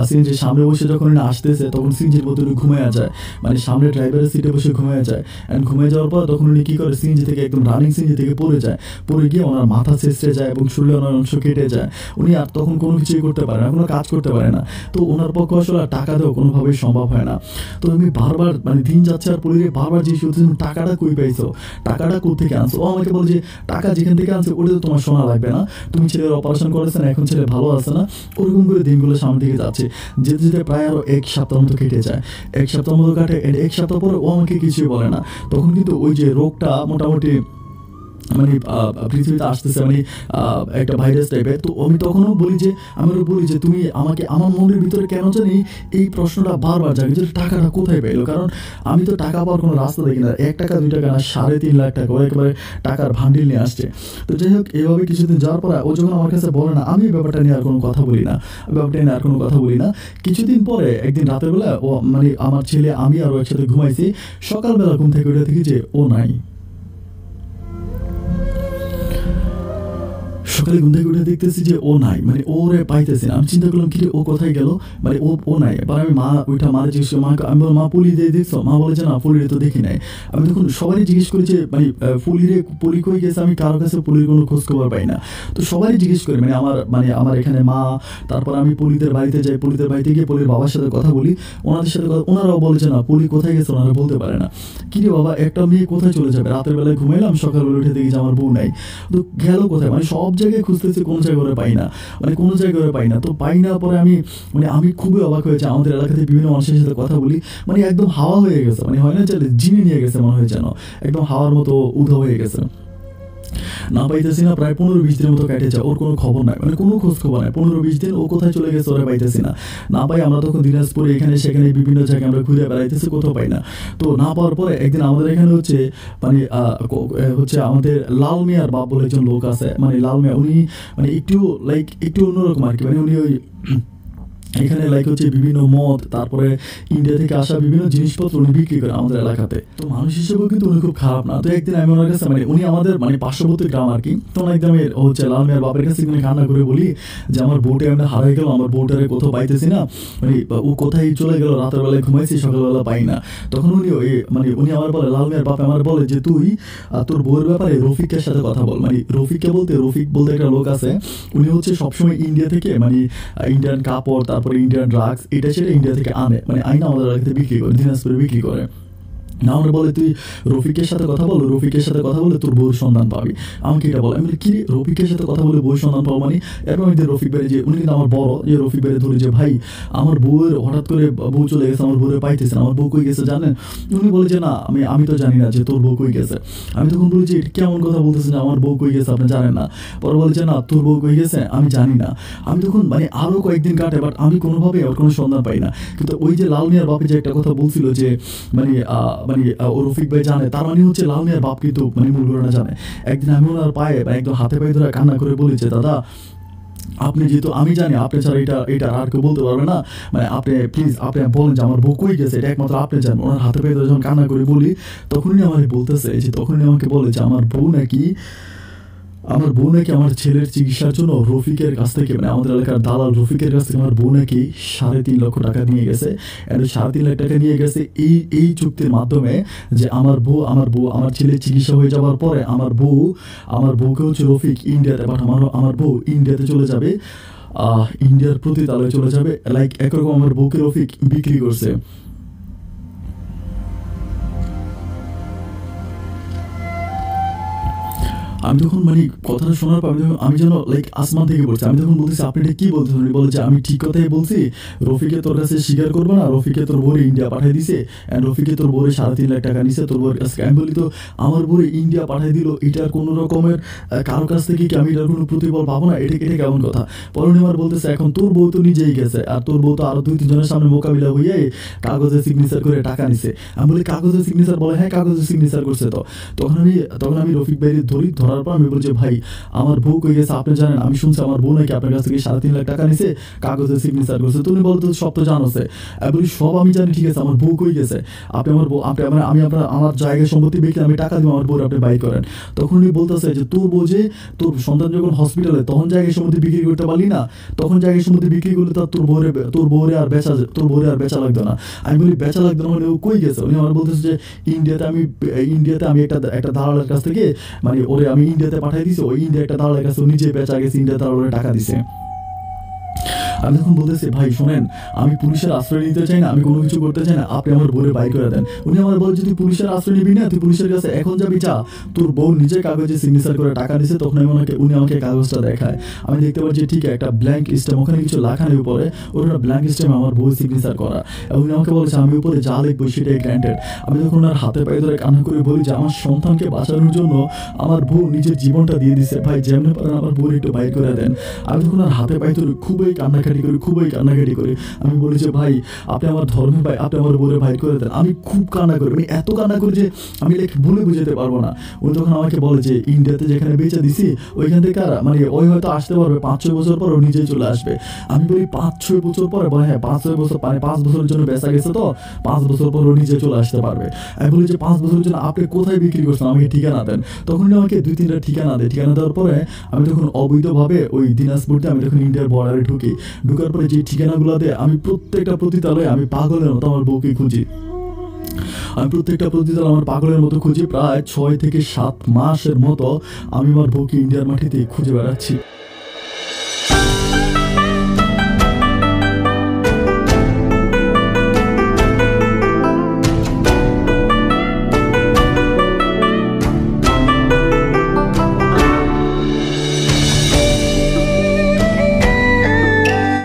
সিএনজির সামনে বসে যখন উনি আসতেছে তখন সিএনজির মধ্যে উনি ঘুমিয়ে যায়, মানে সামনে ড্রাইভারের সিটে বসে ঘুমিয়ে যায়। অ্যান্ড ঘুমিয়ে যাওয়ার পর তখন উনি কী করে, সিএনজি থেকে একদম রানিং সিএনজি থেকে পড়ে যায়, পড়ে গিয়ে ওনার মাথা ছেঁচড়ে যায় এবং শরীরে ওনার অংশ কেটে যায়। উনি আর তখন কোনো কিছুই করতে পারে না, কোনো কাজ করতে পারে না। তো ওনার পক্ষে আসলে আর টাকা দেওয়া কোনোভাবেই সম্ভব হয় না। তো আমি বারবার মানে দিন যাচ্ছে আর পড়ে বারবার জিজ্ঞেস করছি তুমি টাকাটা কই পাইছো, টাকাটা কোথেকে আনছো। ও আমাকে বলে যে টাকা যেখান থেকে আনছে ওটা তো তোমার শোনা লাগবে না, তুমি ছেলের অপারেশন করেছে না, এখন ছেলে ভালো আছে না। ওরকম করে দিনগুলো সামনে দিকে যাচ্ছে, যেতে যেতে প্রায় আরও এক সপ্তাহ মতো কেটে যায়। এক সপ্তাহ মতো কাটে, এক সপ্তাহ পরে ও আমাকে কিছুই বলে না। তখন কিন্তু ওই যে রোগটা মোটামুটি মানে পৃথিবীতে আসতেছে, মানে একটা ভাইরাস টাইপের। তো আমি তখনও বলি যে তুমি আমাকে, আমার মনের ভিতরে কেন জানি এই প্রশ্নটা বারবার জাগে যে টাকাটা কোথায় পেলো, কারণ আমি তো টাকা পাওয়ার কোনো রাস্তা দেখি না। 1 টাকা 2 টাকা না, 3.5 লাখ টাকা ও একেবারে টাকার ভান্ডিল নিয়ে আসছে। তো যাই হোক, এভাবে কিছুদিন যাওয়ার পরে ও যখন আমার কাছে বলে না, আমি ব্যাপারটা নিয়ে আর কোনো কথা বলি না। কিছুদিন পরে একদিন রাতের বেলা ও মানে আমার ছেলে আমি আরও একসাথে ঘুমাইছি, সকালবেলা ঘুম থেকে উঠে দেখি যে ও নাই। সকালে ঘুম থেকে উঠে দেখতেছি যে ও নাই, মানে ওরে পাইতেছি না। আমি চিন্তা করলাম কি ও কোথায় গেল, মানে ও নাই। এবার আমি মারে জিজ্ঞেস করি, আমি বললাম মা পুলি দিয়ে দেখছো, মা বলে যে না পুলিরে তো দেখি নাই। আমি তখন সবারই জিজ্ঞেস করি যে মানে পুলি কই গেছে, আমি কারোর কাছে পুলির কোনো খোঁজ খবর পাই না। তো সবারই জিজ্ঞেস করি, আমার এখানে মা, তারপর আমি পুলিদের বাড়িতে যাই, পুলিদের বাড়িতে গিয়ে পুলির বাবার সাথে কথা বলি, ওনাদের সাথে ওনারাও বলে যে না পুলি কোথায় গেছে ওনারা বলতে পারে না। কিরে বাবা, একটা মেয়ে কোথায় চলে যাবে, রাতের বেলায় ঘুমাইলাম, সকালবেলা উঠে দেখি যে আমার বউ নাই। তো গেল কোথায়, মানে সব জায়গায় খুঁজতেছি, কোনো জায়গায় পাই না। তো পাই না পরে আমি খুবই অবাক হয়েছে। আমাদের এলাকাতে বিভিন্ন মানুষের সাথে কথা বলি, মানে একদম হাওয়া হয়ে গেছে, মানে হয় না যে জিনে নিয়ে গেছে মনে হয়, যেন একদম হাওয়ার মতো উধাও হয়ে গেছে। না পাইতেছি না, প্রায় 15-20 দিনের মতো কেটে যায়, ওর কোনো খবর নাই, মানে কোনো খোঁজ খবর নাই। 15-20 দিন ও কোথায় চলে গেছে ওরা পাইতেছি না পাই। আমরা তখন দিনাজপুরে এখানে সেখানে বিভিন্ন জায়গায় আমরা ঘুরে বেড়াইতেছি, কোথাও পাই না। তো না পাওয়ার পরে একদিন আমাদের এখানে হচ্ছে আমাদের লাল মিয়ার বাপ বলে একজন লোক আছে, মানে লাল মিয়া, উনি মানে একটু অন্যরকম আর কি, মানে উনি ওই এখানে হচ্ছে বিভিন্ন মদ, তারপরে ইন্ডিয়া থেকে আসা বিভিন্ন জিনিসপত্র উনি বিক্রি করে আমাদের এলাকাতে। তো মানুষ হিসেবেও কিন্তু উনি খুব খারাপ না। তো একদিন আমি ওনার কাছে, মানে উনি আমাদের মানে পার্শ্ববর্তী গ্রাম আর কি, তো একদম হচ্ছে লাল মিয়ার বাপের কাছে কান্না করে বলি যে আমার বউটা এমনি হারাই গেল, আমার বউটারে কোথাও পাইতেছি না, মানে ও কোথায় চলে গেল, রাতের বেলায় ঘুমাইছি, সকালবেলা পাই না। তখন উনি আমার বলে, লাল মিয়ার বাপ আমার বলে যে তুই তোর বউয়ের ব্যাপারে রফিকের সাথে কথা বল। মানে রফিক বলতে একটা লোক আছে, উনি হচ্ছে সবসময় ইন্ডিয়া থেকে মানে ইন্ডিয়ান কাপড়, তারপরে ইন্ডিয়ান ড্রাগস, এটা সেটা ইন্ডিয়া থেকে আনে, মানে আইনা আমাদের এলাকাতে বিক্রি করে, দিনাজপুরে বিক্রি করে। না আমরা বলে তুই রফিকের সাথে কথা বলে তোর বউর সন্ধান পাবি। আমাকে এটা বলে, আমি বলি কি রে, রফিকের সাথে কথা বলে বউর সন্ধান পাবো মানে? এরপর আমি রফিক বেড়ে, যে উনি কিন্তু আমার বড়, যে রফিক বেড়ে ধরি যে ভাই আমার বউয়ের হঠাৎ করে বউ চলে গেছে, আমার বউয়ের পাইতেছে না, আমার বউ কই গেছে জানেন? উনি বলে যে না আমি তো জানি না যে তোর বউ কই গেছে। আমি তখন বলি যে কেমন কথা বলতেছেন, আমার বউ কই গেছে আপনি জানেন না? পরে বলে যে না তোর বউ কই গেছে আমি জানি না। আমি তখন মানে আরও কয়েকদিন কাটে, বাট আমি কোনোভাবে ওর কোনো সন্ধান পাই না। কিন্তু ওই যে লাল মিয়ার বাপে যে একটা কথা বলছিল যে ও রফিক ভাই জানে, তার মানে হচ্ছে লাল মিয়ার বাপ কিন্তু মানে মূল ঘটনা জানে। একদিন আমি ওনার পায়ে একদম হাতে পায়ে ধরে কান্না করে বলেছে, দাদা আপনি যেহেতু আমি জানি আপনি ছাড়া এটা আর কেউ বলতে পারবে না, মানে আপনি প্লিজ আপনি বলেন যে আমার বউ কই গেছে, এটা একমাত্র আপনি জানেন। ওনার হাতে পায়ে ধরে যখন কান্না করে বলি, তখনই আমাকে বলে যে আমার বউ নাকি আমার ছেলের চিকিৎসার জন্য রফিকের কাছ থেকে, মানে আমাদের এলাকার দালাল রফিকের কাছ থেকে আমার বউ নাকি 3.5 লক্ষ টাকা নিয়ে গেছে। 3.5 লাখ টাকা নিয়ে গেছে এই চুক্তির মাধ্যমে যে আমার ছেলের চিকিৎসা হয়ে যাওয়ার পরে আমার বউকে হচ্ছে রফিক ইন্ডিয়াতে পাঠানো, আমার বউ ইন্ডিয়াতে চলে যাবে, ইন্ডিয়ার প্রতিতালয়ে চলে যাবে। একরকম আমার বউকে রফিক বিক্রি করছে। আমি তখন মানে কথাটা শোনার পর আমি যেন লাইক আসমান থেকে বলছি। আমি তখন বলতেছি আপনি এটা কি বলতেছেন? উনি বলে যে আমি ঠিক কথাই বলছি, রফিকে তোর কাছে স্বীকার করবো না, রফিকে তোর বউরে ইন্ডিয়া পাঠিয়ে দিছে, অ্যান্ড রফিকে তোর বউরে 3.5 লাখ টাকা নিছে তোর বউয়ের কাছে। আমি বলি তো আমার বউরে ইন্ডিয়া পাঠিয়ে দিল, এটার কোনো রকমের কারো কাছ থেকে কি আমি এটার কোনো প্রতিফল পাবো না? এটা কেমন কথা? পরে উনি আমার বলতেছে এখন তোর বউ তো নিজেই গেছে, আর তোর বউ তো আরো 2-3 জনের সামনে মোকাবিলা হইয়ে কাগজে সিগনেচার করে টাকা নিছে। আমি বলি কাগজে সিগনেচার? বলে হ্যাঁ কাগজে সিগনেচার করছে। তো তখন আমি রফিক ভাইয়ের ধরার পর আমি বলছি ভাই আমার বউ কই গেছে আপনি জানেন? আমি শুনছি আমার বউ নাকি আপনার কাছ থেকে 3.5 লাখ টাকা নিছে, কাগজে সিগনেচার করছে। তুমি বলতো সব তো জানো সে। আমি বলি সব আমি জানি, ঠিক আছে আমার বউ কই গেছে? আপনি আমার বউ আপনি আমি আপনার আমার জায়গায় সম্পত্তি বিক্রি আমি টাকা দিব, আমার বউর আপনি বাই করেন। তখন উনি বলতেছে যে তোর বউ যে তোর সন্তান যখন হসপিটালে তখন জায়গায় সম্পত্তি বিক্রি করতে পারলি না, তখন জায়গায় সম্পত্তি বিক্রি করলে তার তোর বউরে আর বেচা লাগতো না। আমি বলি বেচা লাগতো না মানে ও কই গেছে? উনি আমার বলতেছে যে ইন্ডিয়াতে আমি একটা দালালের কাছ থেকে মানে ওরে আমি ইন্ডিয়াতে পাঠিয়ে দিছি, ওই ইন্ডিয়া একটা দালালের কাছে নিজে বেচা গেছে, ইন্ডিয়া দালালে টাকা দিছে। আমি তখন বলতেছি ভাই শোনেন আমি পুলিশের আশ্রয় নিতে চাই না, আমি কোনো কিছু করতে চাই না, আপনি আমার বউয়ের বাই করে দেন। উনি আমার বলে যে তুই পুলিশের আশ্রয় নিবি না, তুই পুলিশের কাছে এখন যাবি যা, তোর বউ নিজে কাগজে সিগনেচার করে টাকা দিছে। তখন উনি আমাকে কাগজটা দেখায়, আমি দেখতে পাচ্ছি ঠিক একটা ব্ল্যাঙ্ক স্ট্যাম্প, ওখানে কিছু লেখা নেই উপরে, ওটা ব্ল্যাঙ্ক স্ট্যাম্প আমার বউ সিগনেচার করা। উনি আমাকে বলেছে আমি উপরে যা লিখবো সেটাই গ্র্যান্টেড। আমি তখন ওনার হাতে পায়ে ধরে কান্না করে বলি যে আমার সন্তানকে বাঁচানোর জন্য আমার বউ নিজের জীবনটা দিয়ে দিছে, ভাই যেমনি পারেন আমার বউর একটু বাইর করে দেন। আমি তখন ওনার হাতে পায়ে ধরে খুবই কান্নাকাটি করি। আমি বলি যে ভাই আপনি আমার ধর্মের ভাই, আপনি আমার বউরে বাইর করে দেন। আমি খুব কান্না করি, আমি এত কান্না করি যে আমি বলে বুঝাতে পারবো না। উনি তখন আমাকে বলে যে ইন্ডিয়াতে যেখানে বেচে দিছি ওইখান থেকে মানে ওই হয়তো আসতে পারবে 5-6 বছর পর, ও নিজেই চলে আসবে। আমি বলি 5-6 বছর পরে? বলে হ্যাঁ 5-6 বছর, মানে 5 বছরের জন্য বেচা গেছে, তো 5 বছর পর ও নিজে চলে আসতে পারবে। আমি বলি যে 5 বছরের জন্য আপনি কোথায় বিক্রি করছেন, আমাকে ঠিকানা দেন। তখন আমাকে 2-3টা ঠিকানা দেওয়ার পরে আমি তখন অবৈধভাবে ওই দিনাজপুরতে আমি তখন ইন্ডিয়ার বর্ডারে ঢুকার পরে যে ঠিকানাগুলো দেয় আমি প্রত্যেকটা প্রতিতালয়ে আমি পাগলের মতো আমার বউকে খুঁজি। আমি প্রত্যেকটা প্রতিতাল আমার পাগলের মতো খুঁজি, প্রায় 6 থেকে 7 মাসের মতো আমি আমার বউকে ইন্ডিয়ার মাটিতে খুঁজে বেড়াচ্ছি।